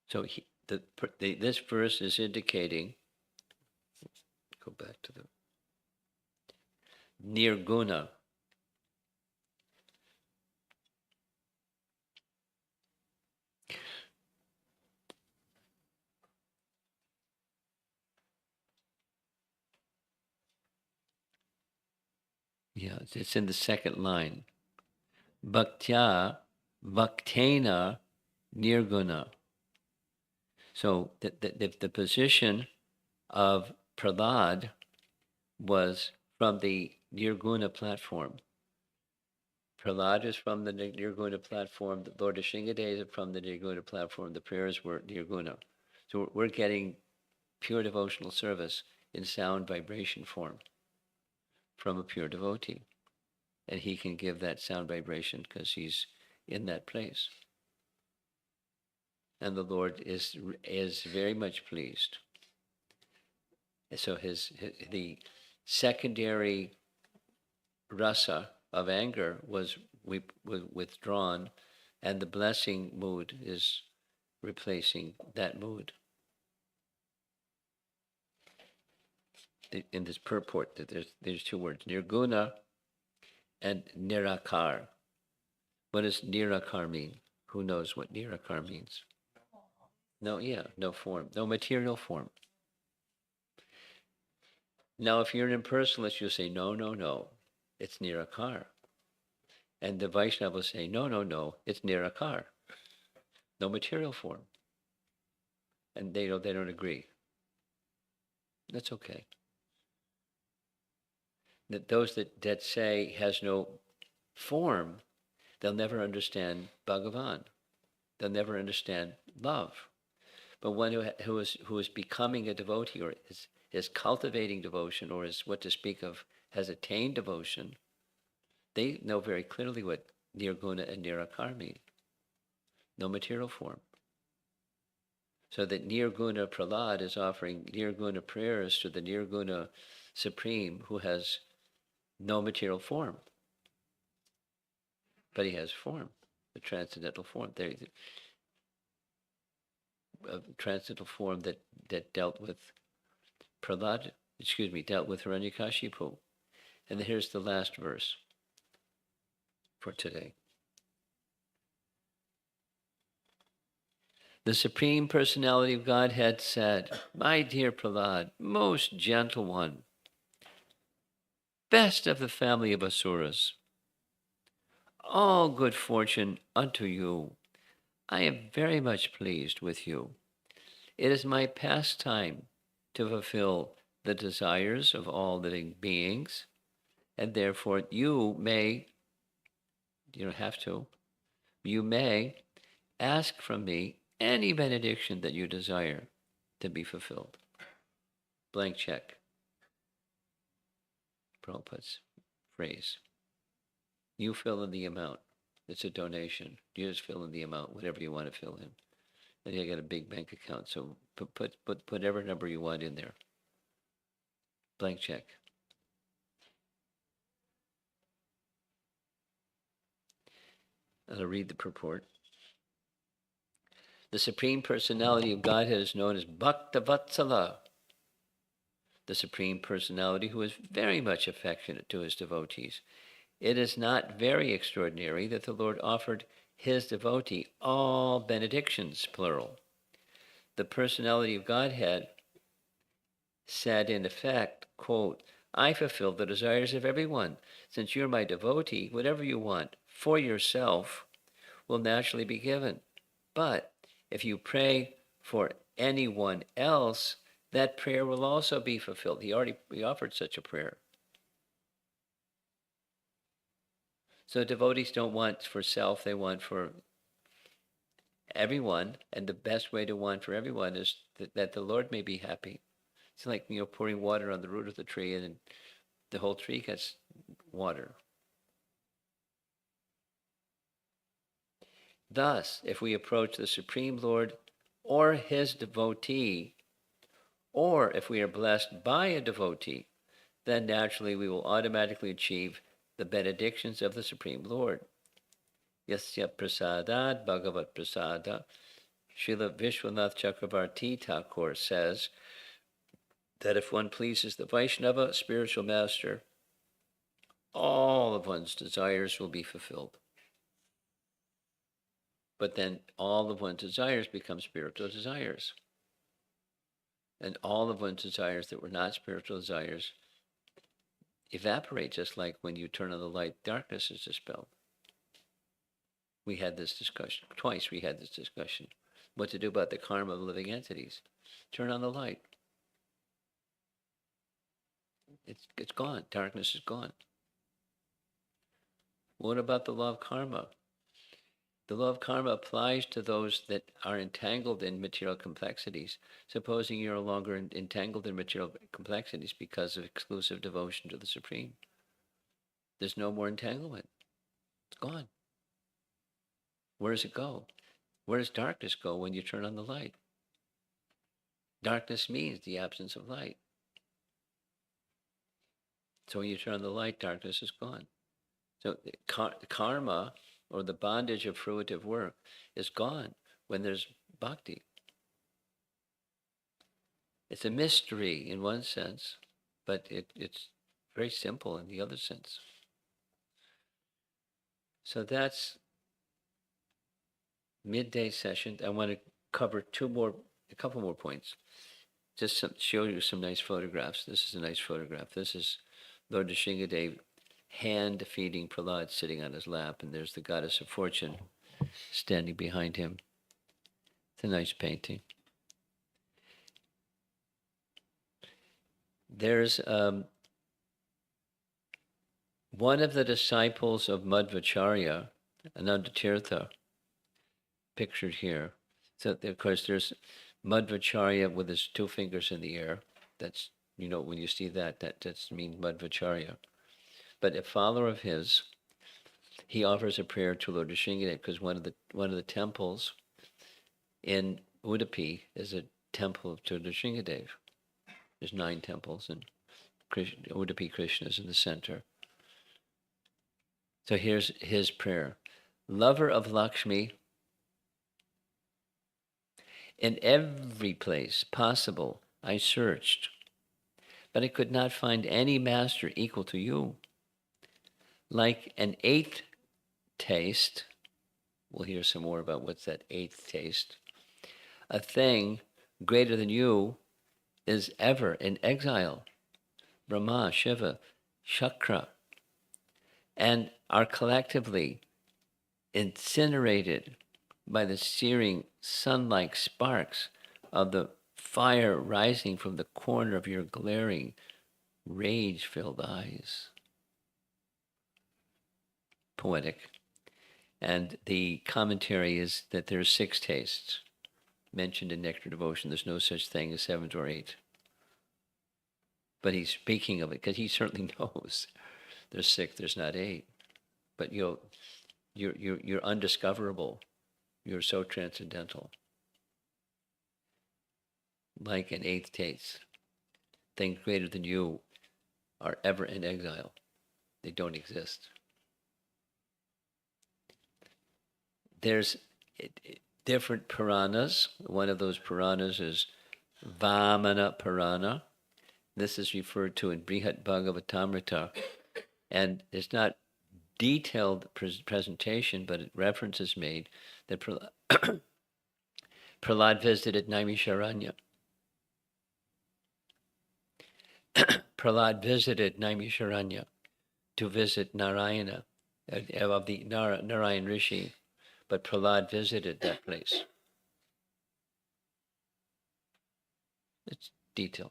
So this verse is indicating, go back to the Nirguna. Yeah, it's in the second line. Bhaktya, Bhaktena, Nirguna. So the position of Prahlada was from the Nirguna platform. Prahlada is from the Nirguna platform. The Lord Nrsingadev is from the Nirguna platform. The prayers were Nirguna. So we're getting pure devotional service in sound vibration form from a pure devotee. And he can give that sound vibration because he's in that place. And the Lord is very much pleased. So the secondary rasa of anger was withdrawn, and the blessing mood is replacing that mood. In this purport, that there's two words, nirguna and nirakar. What does nirakar mean? Who knows what nirakar means? No form, no material form. Now, if you're an impersonalist, you'll say, no, it's nirakar. And the Vaishnava will say, no, it's nirakar. No material form. And they don't agree. That's okay. That those that say has no form, they'll never understand Bhagavan. They'll never understand love. But one who is becoming a devotee, or is cultivating devotion, or is what to speak of, has attained devotion, they know very clearly what nirguna and nirakar mean. No material form. So that nirguna Prahlada is offering nirguna prayers to the nirguna Supreme, who has no material form. But he has form, the transcendental form. transcendental form that dealt with Prahlada, dealt with Hiranyakashipu. And here's the last verse for today. The Supreme Personality of Godhead said, "My dear Prahlad, most gentle one, best of the family of Asuras, all good fortune unto you. I am very much pleased with you. It is my pastime to fulfill the desires of all living beings, and therefore you don't have to, you may ask from me any benediction that you desire to be fulfilled." Blank check. Prabhupada's phrase. You fill in the amount. It's a donation. You just fill in the amount, whatever you want to fill in. And you got a big bank account, so put whatever number you want in there. Blank check. I'll read the purport. The Supreme Personality of Godhead is known as Bhaktavatsala, the Supreme Personality who is very much affectionate to his devotees. It is not very extraordinary that the Lord offered his devotee all benedictions, plural. The Personality of Godhead said in effect, quote, "I fulfill the desires of everyone. Since you're my devotee, whatever you want for yourself will naturally be given. But if you pray for anyone else, that prayer will also be fulfilled." He offered such a prayer. So devotees don't want for self, they want for everyone. And the best way to want for everyone is that the Lord may be happy. It's like, pouring water on the root of the tree and the whole tree gets water. Thus, if we approach the Supreme Lord or his devotee, or if we are blessed by a devotee, then naturally we will automatically achieve the benedictions of the Supreme Lord. Yasya prasadat bhagavat prasada. Srila Vishwanath Chakravarti Thakur says that if one pleases the Vaishnava spiritual master, all of one's desires will be fulfilled. But then all of one's desires become spiritual desires. And all of one's desires that were not spiritual desires evaporate, just like when you turn on the light, darkness is dispelled. We had this discussion, twice we had this discussion, what to do about the karma of living entities. Turn on the light. It's gone. Darkness is gone. What about the law of karma? The law of karma applies to those that are entangled in material complexities. Supposing you're no longer entangled in material complexities because of exclusive devotion to the Supreme. There's no more entanglement. It's gone. Where does it go? Where does darkness go when you turn on the light? Darkness means the absence of light. So when you turn on the light, darkness is gone. So karma, or the bondage of fruitive work, is gone when there's bhakti. It's a mystery in one sense, but it's very simple in the other sense. So that's midday session. I want to cover a couple more points. Just show you some nice photographs. This is a nice photograph. This is Lord Nrsingadev hand feeding Prahlad sitting on his lap, and there's the goddess of fortune standing behind him. It's a nice painting. There's one of the disciples of Madhvacharya, Anandatirtha, pictured here. So, of course, there's Madhvacharya with his two fingers in the air. That's, when you see that means Madhvacharya. But a follower of his, he offers a prayer to Lord Nrsingadev, because one of the temples in Udupi is a temple to Nrsingadev. There's 9 temples, and Udupi Krishna is in the center. So here's his prayer. Lover of Lakshmi, In every place possible, I searched, but I could not find any master equal to you. Like an eighth taste, we'll hear some more about what's that eighth taste. A thing greater than you is ever in exile. Brahma, Shiva, Shakra, and are collectively incinerated by the searing sun like sparks of the fire rising from the corner of your glaring, rage filled eyes. Poetic. And the commentary is that there are six tastes mentioned in Nectar Devotion. There's no such thing as seventh or eighth. But he's speaking of it because he certainly knows there's six, there's not eight. But you're undiscoverable. You're so transcendental. Like an eighth taste. Things greater than you are ever in exile. They don't exist. There's different Puranas. One of those Puranas is Vamana Purana. This is referred to in Brihat Bhagavatamrita. And it's not detailed presentation, but reference is made that Prahlad visited Naimisharanya. Prahlad visited Naimisharanya to visit Narayana, of the Narayan Rishi, but Prahlad visited that place. It's detailed.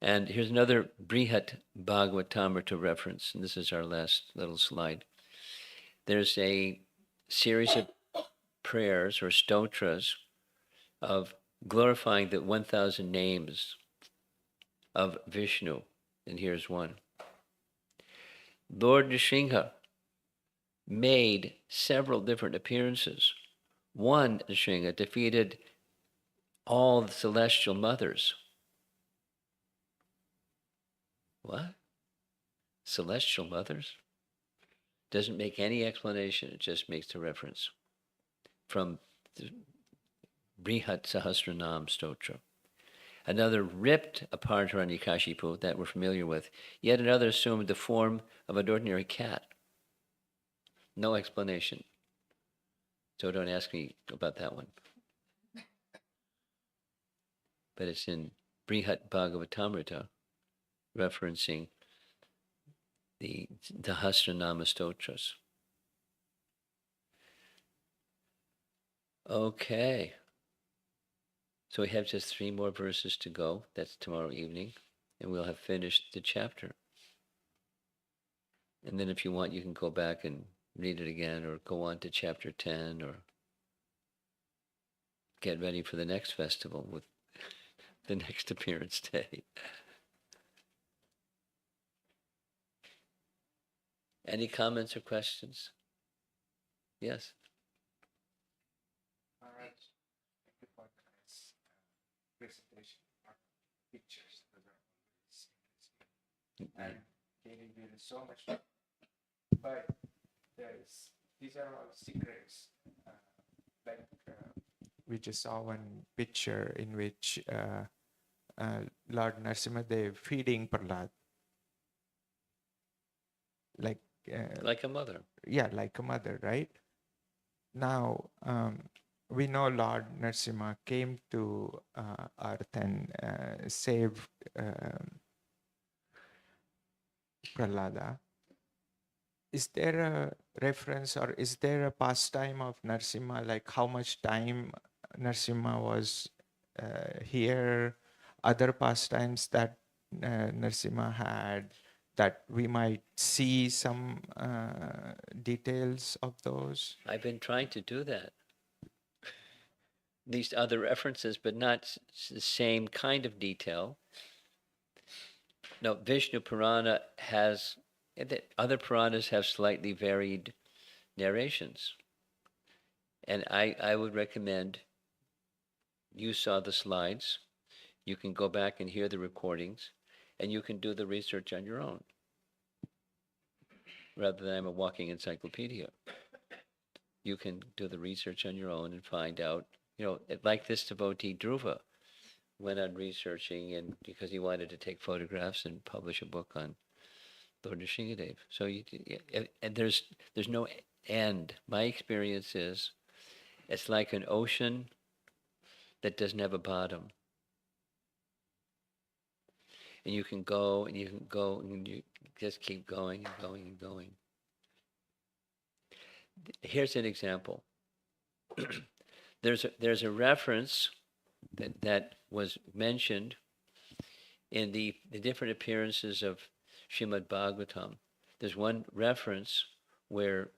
And here's another Brihat Bhagavatamrita reference, and this is our last little slide. There's a series of prayers or stotras of glorifying the 1,000 names of Vishnu, and here's one. Lord Nrsimha made several different appearances. One Nrsimha defeated all the celestial mothers. What? Celestial mothers? Doesn't make any explanation, it just makes the reference from the Brihat Sahasranam Stotra. Another ripped apart Hiranyakashipu that we're familiar with. Yet another assumed the form of an ordinary cat. No explanation. So don't ask me about that one. But it's in Brihat Bhagavatamrita, referencing the Sahasranama Stotras. Okay. So we have just 3 more verses to go. That's tomorrow evening. And we'll have finished the chapter. And then if you want, you can go back and read it again or go on to chapter 10 or get ready for the next festival with the next appearance day. Any comments or questions? Yes. All right. Thank you for the nice presentation of pictures that are always interesting and giving you so much. But these are all secrets. Like we just saw one picture in which Lord Nrsimhadev feeding Prahlad. Like a mother. Yeah, like a mother, right? Now, we know Lord Nrsimha came to earth and saved Prahlada. Is there a reference or is there a pastime of Nrsimha, like how much time Nrsimha was here, other pastimes that Nrsimha had, that we might see some details of those? I've been trying to do that. These other references, but not the same kind of detail. No, Vishnu Purana has, other Puranas have slightly varied narrations. And I would recommend, you saw the slides, you can go back and hear the recordings, and you can do the research on your own, rather than I'm a walking encyclopedia. You can do the research on your own and find out Like this devotee Dhruva went on researching, and because he wanted to take photographs and publish a book on Lord Nrsingadev. So and there's no end. My experience is it's like an ocean that doesn't have a bottom, and you can go and you can go and you just keep going and going and going. Here's an example. there's a reference that was mentioned in the different appearances of Srimad Bhagavatam. There's one reference where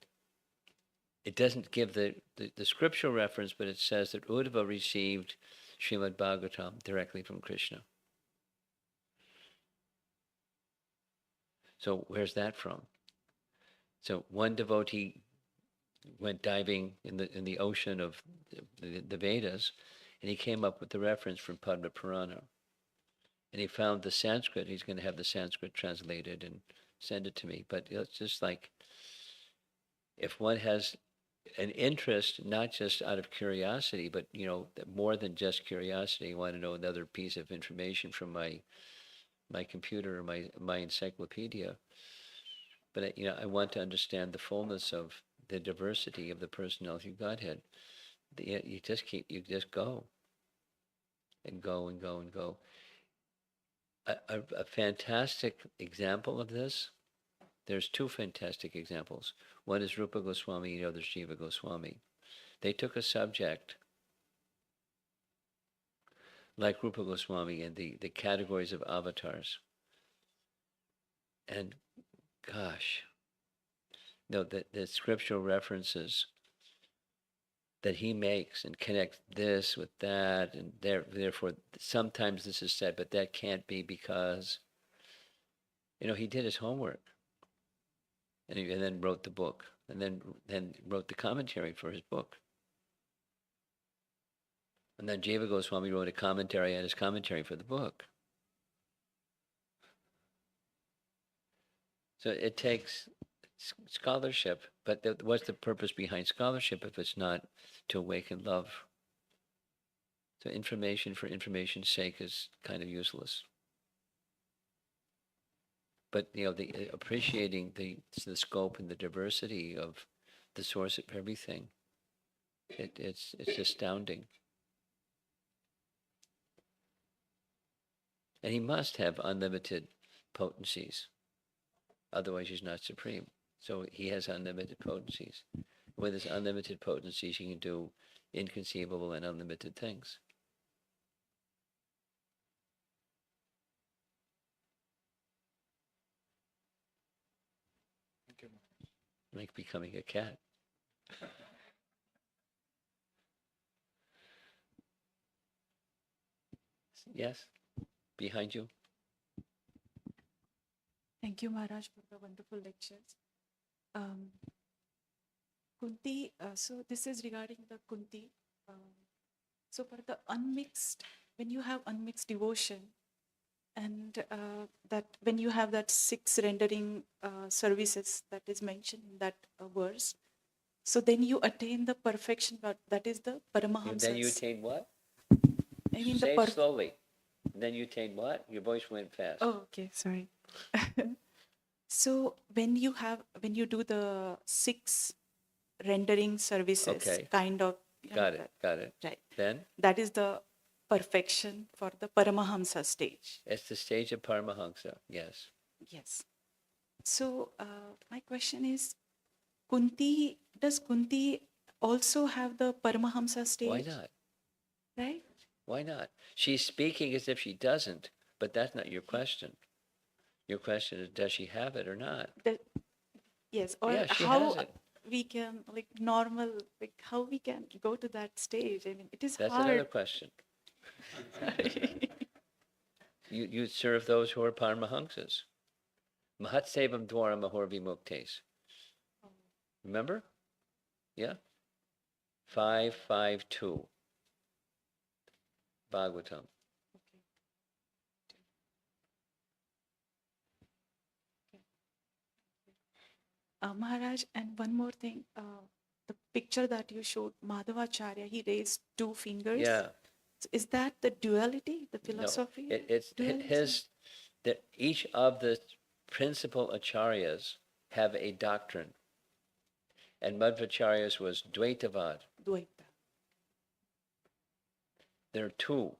it doesn't give the scriptural reference, but it says that Uddhava received Srimad Bhagavatam directly from Krishna. So where's that from? So one devotee went diving in the ocean of the Vedas, and he came up with the reference from Padma Purana. And he found the Sanskrit. He's going to have the Sanskrit translated and send it to me. But it's just like, if one has an interest, not just out of curiosity, but more than just curiosity, I want to know another piece of information from my computer or my encyclopedia. But I want to understand the fullness of the diversity of the personality of Godhead. You just go and go and go and go. A fantastic example of this. There's two fantastic examples. One is Rupa Goswami, the other is Jiva Goswami. They took a subject like Rupa Goswami and the categories of avatars. And gosh, the scriptural references that he makes and connects this with that, and therefore sometimes this is said, but that can't be because, he did his homework. And then wrote the book, and then wrote the commentary for his book. And then Jiva Goswami wrote a commentary on his commentary for the book. So it takes scholarship, but what's the purpose behind scholarship if it's not to awaken love? So information for information's sake is kind of useless. But appreciating the scope and the diversity of the source of everything, it's astounding. And he must have unlimited potencies, otherwise he's not supreme. So he has unlimited potencies. With his unlimited potencies, he can do inconceivable and unlimited things. Like becoming a cat. Yes, behind you. Thank you, Maharaj, for the wonderful lectures. Kunti, so this is regarding the Kunti. So for the unmixed, when you have unmixed devotion, and that when you have that 6 rendering services that is mentioned in that verse, so then you attain the perfection, but that is the Paramahamsas. Then you attain what? I mean Say it slowly. Then you attain what? Your voice went fast. Oh, okay, sorry. So when you do the 6 rendering services, Okay. kind of. Got it. Right. Then? That is the perfection for the Paramahamsa stage. It's the stage of Paramahamsa, yes. Yes. So my question is, does Kunti also have the Paramahamsa stage? Why not? Right? Why not? She's speaking as if she doesn't, but that's not your question. Your question is, does she have it or not? Yes. Or yeah, she how has it. we can, how we can go to that stage? I mean, it is That's hard. another question. You serve those who are Paramahamsas. Mahatsevam dwara mahor vimuktes. Remember? Yeah? 552. Bhagavatam. Maharaj, and one more thing. picture that you showed, Madhavacharya, he raised two fingers. Yeah. So is that the duality, the No, philosophy? it's dualism? his that each of the principal acharyas have a doctrine, and Madhvacharya's was Dvaitavad. Dvaita. There are two.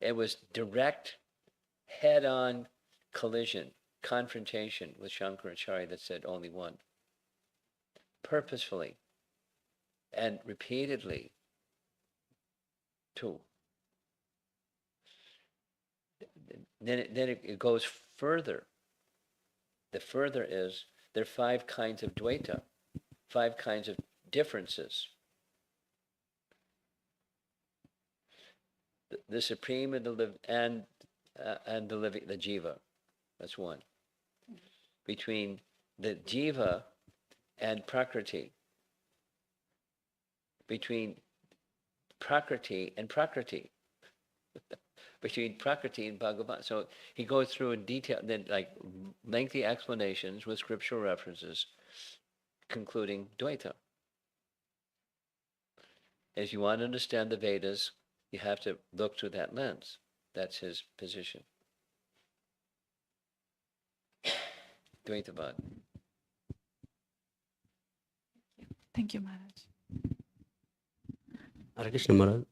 It was direct, head-on collision, confrontation with Shankaracharya that said only one. Purposefully and repeatedly, two. Then it goes further. The further is there are 5 kinds of Dvaita, 5 kinds of differences. The supreme and the living, the jiva. That's one. Between the jiva and prakriti. Between prakriti and prakriti. Between prakriti and Bhagavan. So he goes through in detail, then like lengthy explanations with scriptural references, concluding Dvaita. If you want to understand the Vedas, you have to look through that lens. That's his position. Dvaitavad. Thank you, Maharaj. Hare Krishna Maharaj.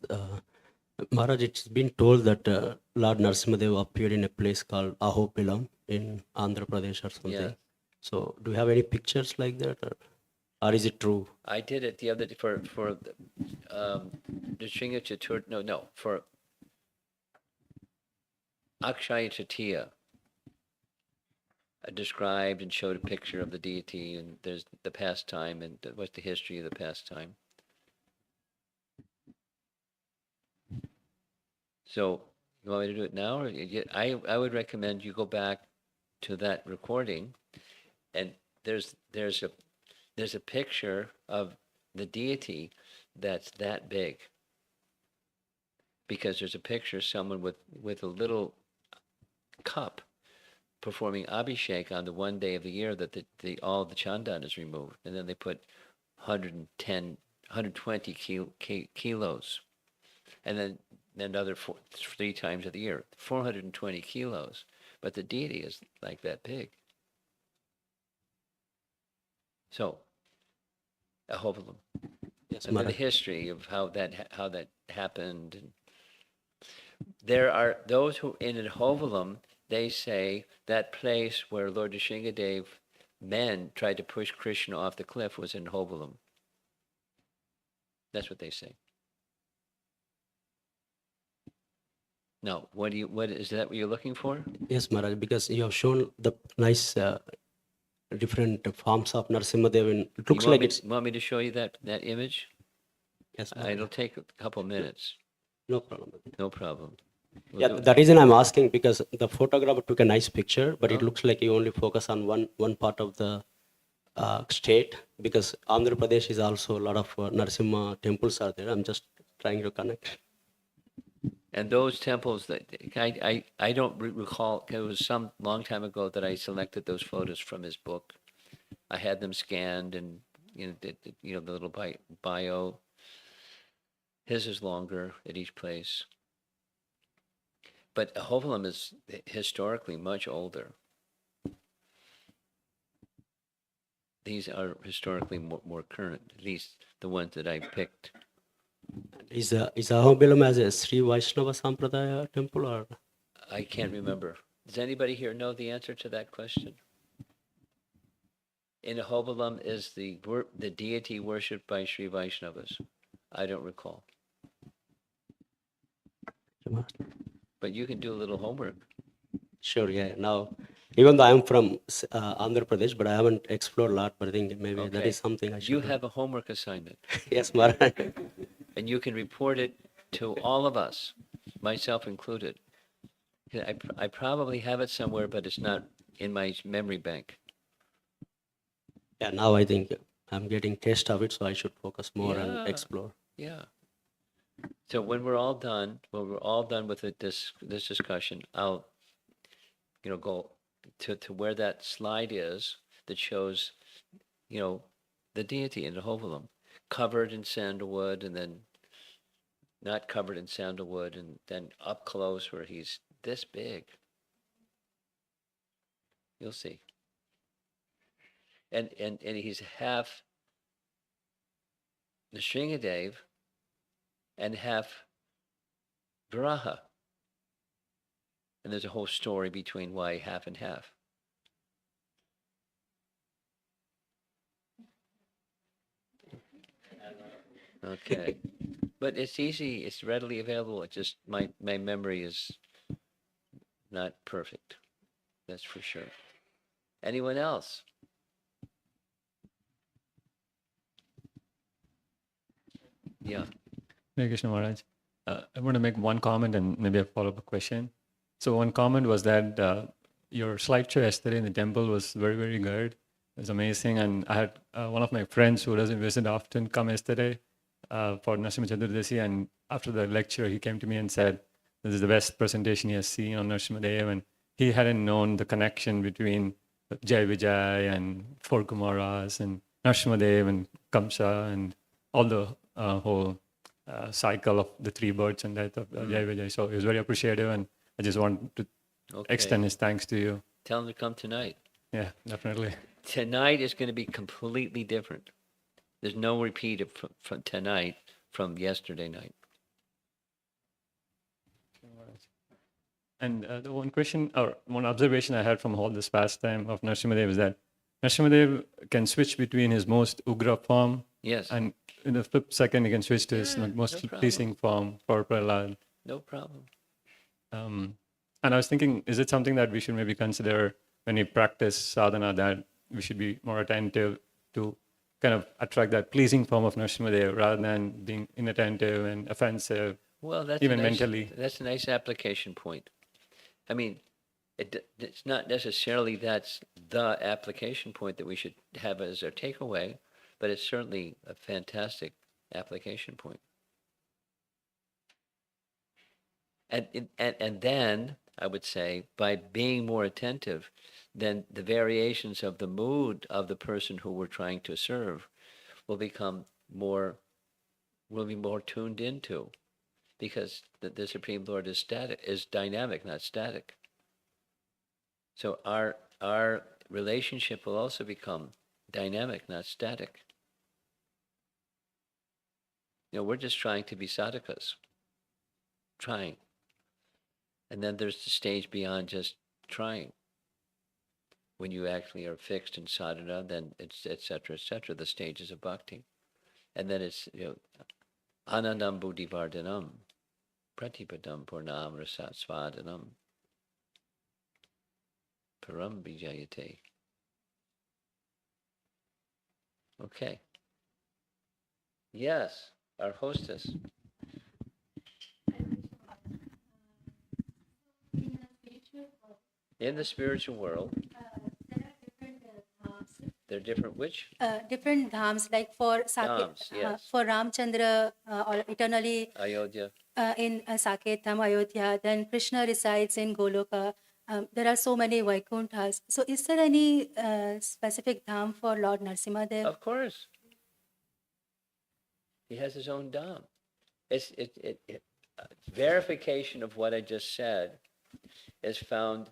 Maharaj, it's been told that Lord Narasimhadev appeared in a place called Ahobilam in Andhra Pradesh or something. Yeah. So, do you have any pictures like that, or is it true? I did it the other day for the Shringa Chatur. No, for Akshaya Tritiya. I described and showed a picture of the deity, and there's the pastime, and what's the history of the pastime. So, you want me to do it now, or I would recommend you go back to that recording, and there's a picture of the deity that's that big, because there's a picture of someone with a little cup performing abhishek on the one day of the year that all the chandan is removed, and then they put 120 kilos, and then another 3 times of the year, 420 kilos. But the deity is like that big. So, Ahobilam. Yes, And then the Maharaj. history of how that happened. And there are those who in Ahobilam, they say that place where Lord Nrsingadev men tried to push Krishna off the cliff was in Ahobilam. That's what they say. No, what is that what you're looking for? Yes, Maharaj, because you have shown the nice different forms of Narasimhadev. It looks like it's. Want me to show you that image? Yes, Maharaj. It'll take a couple minutes. No problem. No problem. We'll Yeah, do it. the reason I'm asking because the photographer took a nice picture, but it Oh. looks like you only focus on one part of the state, because Andhra Pradesh is also a lot of Narasimha temples are there. I'm just trying to connect. And those temples that I don't recall. It was some long time ago that I selected those photos from his book. I had them scanned, and did the little bio. His is longer at each place, but Ahobilam is historically much older. These are historically more current. At least the ones that I picked. Is Ahobilam as a Sri Vaishnava Sampradaya temple, or? I can't remember. Does anybody here know the answer to that question? In Ahobilam is the deity worshipped by Sri Vaishnavas? I don't recall. But you can do a little homework. Sure, yeah. Now, even though I'm from Andhra Pradesh, but I haven't explored a lot, but I think maybe that Okay. is something I should You do. have a homework assignment, Yes, Maharaj. and you can report it to all of us, myself included. I probably have it somewhere, but it's not in my memory bank. Yeah, now I think I'm getting taste of it, so I should focus more Yeah. and explore. Yeah. So when we're all done with this discussion, I'll go to where that slide is that shows the deity in the Hovelam. covered in sandalwood and then not covered in sandalwood, and then up close where he's this big. You'll see. And he's half Nrsingadev and half Viraha. And there's a whole story between why half and half. Okay. But it's easy, it's readily available. It just my memory is not perfect. That's for sure. Anyone else? Yeah. Hare Krishna Maharaj. I want to make one comment and maybe a follow-up question. So one comment was that your slideshow yesterday in the temple was very, very good. It was amazing. And I had one of my friends who doesn't visit often come yesterday for Narasimha Chaturdasi. And after the lecture, he came to me and said, this is the best presentation he has seen on Narasimha Dev. And he hadn't known the connection between Jai Vijay and four Kumaras and Narasimha Dev and Kamsa and all the whole cycle of the three births and death of Jai Vijay. So he was very appreciative, and I just want to extend his thanks to you. Tell him to come tonight. Yeah, definitely. Tonight is going to be completely different. There's no repeat of from tonight from yesterday night. And the one question or one observation I had from all this pastime of Narasimhadev is that Narasimhadev can switch between his most ugra form, Yes. and in the flip second he can switch to his most problem. pleasing form for Prahlada. No problem. And I was thinking, is it something that we should maybe consider when we practice sadhana, that we should be more attentive to kind of attract that pleasing form of Narasimhadev rather than being inattentive and offensive, Well, that's even a nice, mentally? That's a nice application point. I mean, it's not necessarily that's the application point that we should have as our takeaway, but it's certainly a fantastic application point. And then I would say by being more attentive, then the variations of the mood of the person who we're trying to serve will be more tuned into, because the Supreme Lord is dynamic, not static. So our relationship will also become dynamic, not static. We're just trying to be sadhakas. Trying. And then there's the stage beyond just trying. When you actually are fixed in sadhana, then it's et cetera, the stages of bhakti. And then it's, anandam buddhivardhanam, pratipadam purnam rasat svadanam, param vijayate. Okay. Yes, our hostess. In the spiritual world, there are different which? Different dhams, like for Dhams, yes. for Ramchandra or eternally Ayodhya. in Saket Dham, Ayodhya. Then Krishna resides in Goloka. There are so many Vaikunthas. So is there any specific dham for Lord Narasimhadev? Of course. He has his own dham. It's verification of what I just said is found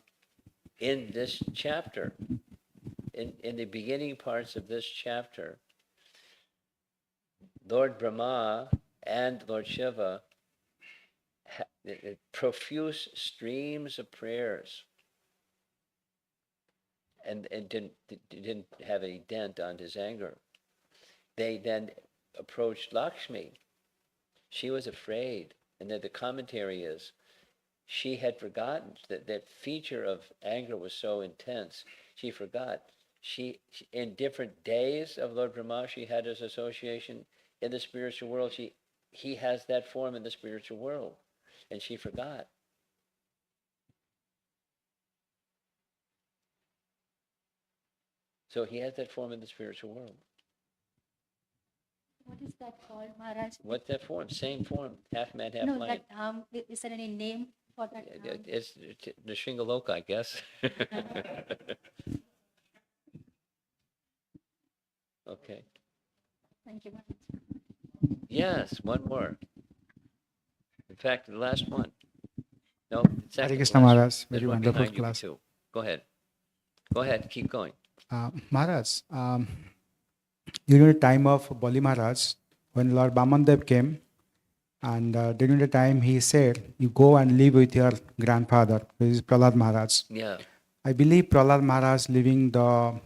in this chapter. In the beginning parts of this chapter, Lord Brahma and Lord Shiva profuse streams of prayers, and didn't have any dent on his anger. They then approached Lakshmi. She was afraid, and then the commentary is she had forgotten that feature of anger was so intense. She forgot. She in different days of Lord Brahma, she had his association in the spiritual world. He has that form in the spiritual world, and she forgot. So he has that form in the spiritual world. What is that called, Maharaj? What's that form? Same form, half man, half No, lion. that dham, is there any name for that dham? It's the Shringaloka, I guess. Okay. Thank you, Maharaj. Yes, one more. In fact, the last one. No, the Hare second to Krishna last one. Maharaj, There's very one wonderful behind you class. too. Go ahead. Go ahead. Keep going. Maharaj, during the time of Bali Maharaj, when Lord Bamandev came, and during the time he said, you go and live with your grandfather, which is Prahlad Maharaj. Yeah. I believe Prahlad Maharaj living the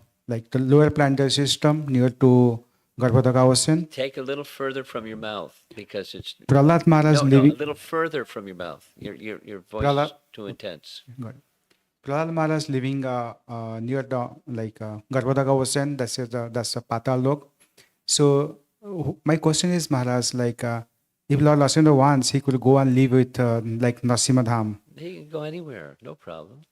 lower planetary system near to Garbhodaka Ocean. Take a little further from your mouth because it's Prahlad Maharaj no, a living. little further from your mouth. Your voice Prahlad, is too intense. Got it. Prahlad Maharaj living near the Garbhodaka Ocean. That's a Patal Lok. So my question is, Maharaj, if Lord Narasimha wants, he could go and live with Narasimha Dham. He can go anywhere, no problem.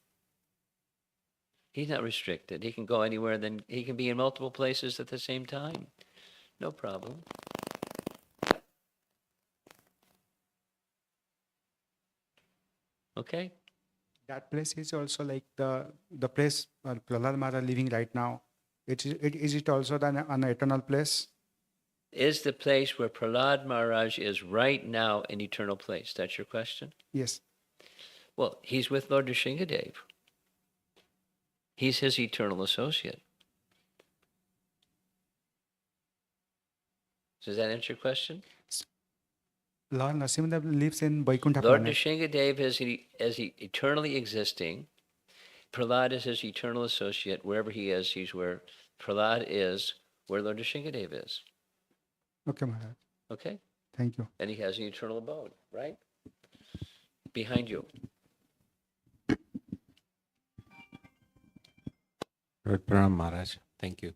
He's not restricted. He can go anywhere. Then he can be in multiple places at the same time. No problem. Okay. That place is also like the place Prahlad Maharaj living right now. Is it also an eternal place? Is the place where Prahlad Maharaj is right now an eternal place? That's your question? Yes. Well, he's with Lord Nrsingadev. He's his eternal associate. Does that answer your question? Lord Narasimha lives in Vaikuntha Lord planet. Nrsingadev is eternally existing. Prahlad is his eternal associate. Wherever he is, he's where Prahlad is, where Lord Nrsingadev is. Okay, Maharaj. Okay? Thank you. And he has an eternal abode, right? Behind you. Pranam Maharaj, thank you.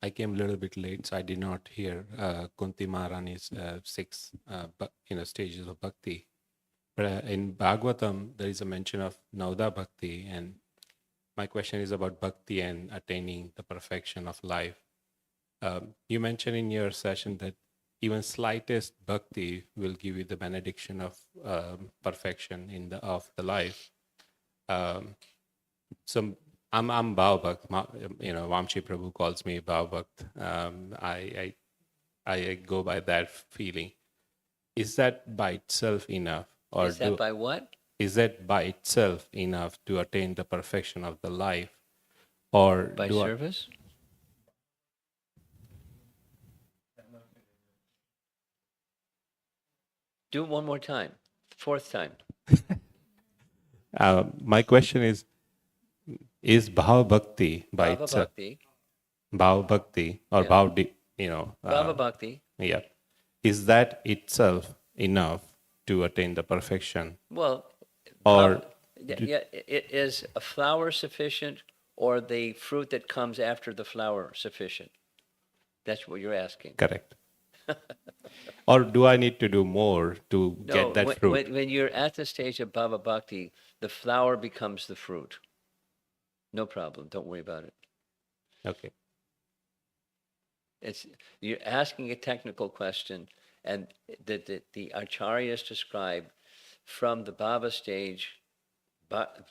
I came a little bit late, so I did not hear Kunti Maharani's six stages of bhakti. But in Bhagavatam, there is a mention of Nauda Bhakti, and my question is about bhakti and attaining the perfection of life. You mentioned in your session that even slightest bhakti will give you the benediction of perfection of the life. So I'm Bhav Bhakt. Vamshi Prabhu calls me Bhav Bhakt. I go by that feeling. Is that by itself enough? Or Is that by what? Is that by itself enough to attain the perfection of the life? Or By service? Do it one more time. Fourth time. My question is Bhav Bhakti by Bhava itself? Bhakti. Bhav Bhakti or Yeah. Bhav, Bhava Bhakti. yeah. Is that itself enough to attain the perfection? Well, Or is a flower sufficient or the fruit that comes after the flower sufficient? That's what you're asking. correct? Or do I need to do more to get that fruit? When you're at the stage of Bhava Bhakti, the flower becomes the fruit. No problem. Don't worry about it. Okay. You're asking a technical question, and the acharyas describe from the bhava stage,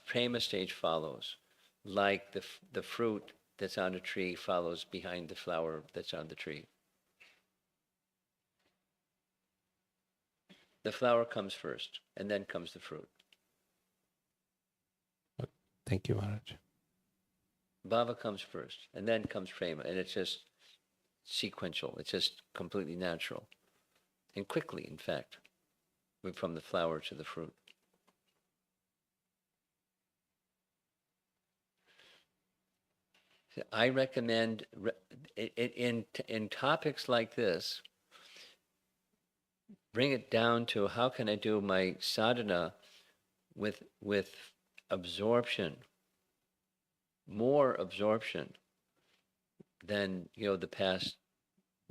prema stage follows, like the fruit that's on a tree follows behind the flower that's on the tree. The flower comes first, and then comes the fruit. Thank you, Maharaj. Bhava comes first, and then comes prema, and it's just sequential. It's just completely natural, and quickly, in fact, from the flower to the fruit. I recommend in topics like this, bring it down to how can I do my sadhana with absorption, more absorption than the past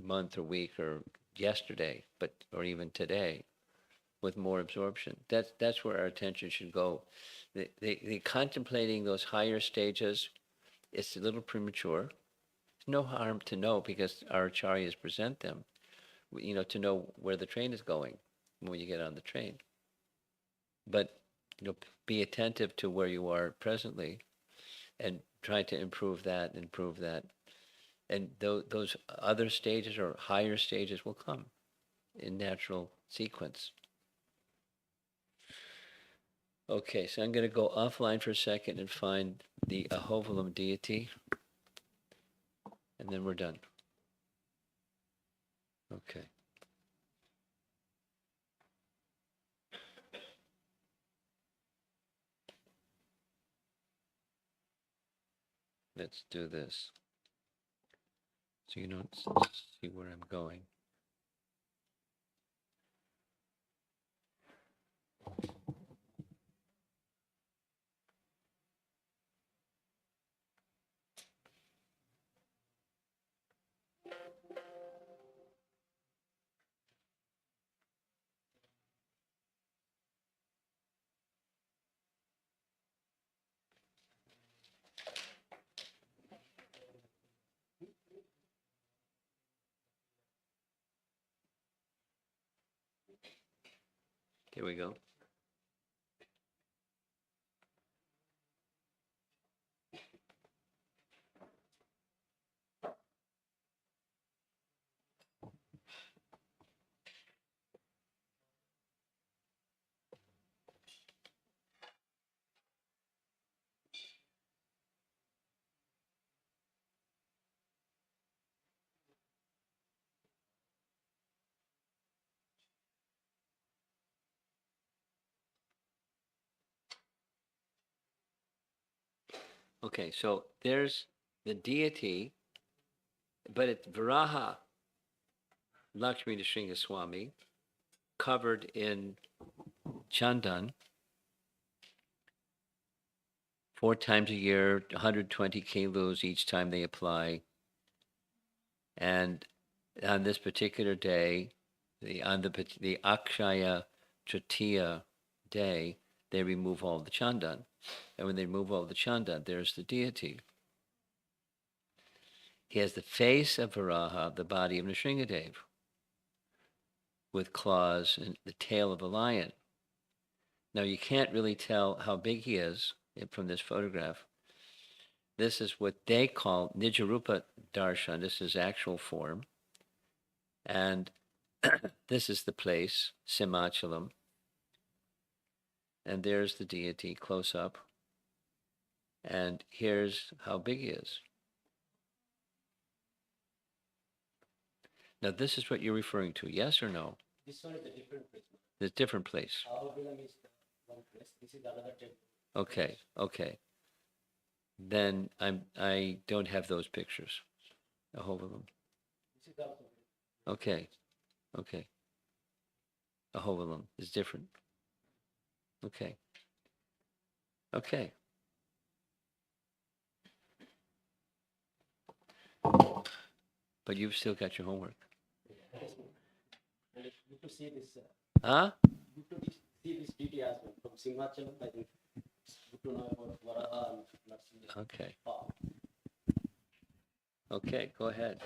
month or week or yesterday, or even today, with more absorption. That's where our attention should go. The contemplating those higher stages, it's a little premature. No harm to know because our acharyas present them, to know where the train is going when you get on the train. But be attentive to where you are presently and try to improve that. And those other stages or higher stages will come in natural sequence. Okay, so I'm going to go offline for a second and find the Ahovalam deity, and then we're done. Okay. Let's do this. So you don't see where I'm going. Here we go. Okay, so there's the deity, but it's Varaha Lakshmi Swami, covered in chandan 4 times a year, 120 kilos each time they apply. And on this particular day, the Akshaya Tritiya day, they remove all the chandan. And when they remove all the chandan, there's the deity. He has the face of Varaha, the body of Nrsingadev, with claws and the tail of a lion. Now, you can't really tell how big he is from this photograph. This is what they call Nijarupa Darshan. This is actual form. And this is the place, Simachalam. And there's the deity close up. And here's how big he is. Now, this is what you're referring to, yes or no? This one is a different place. It's a different place. Ahobilam is one place. This is another temple. Okay, okay. Then I don't have those pictures. Ahovalam. This is also Okay, okay. Ahovalam is different. Okay. Okay. But you've still got your homework. and it's good to see this. Huh? Good to see this deity as well from Simhachalam. I think it's good to know about Varaha and Narsimha. Okay. Wow. Okay, go ahead.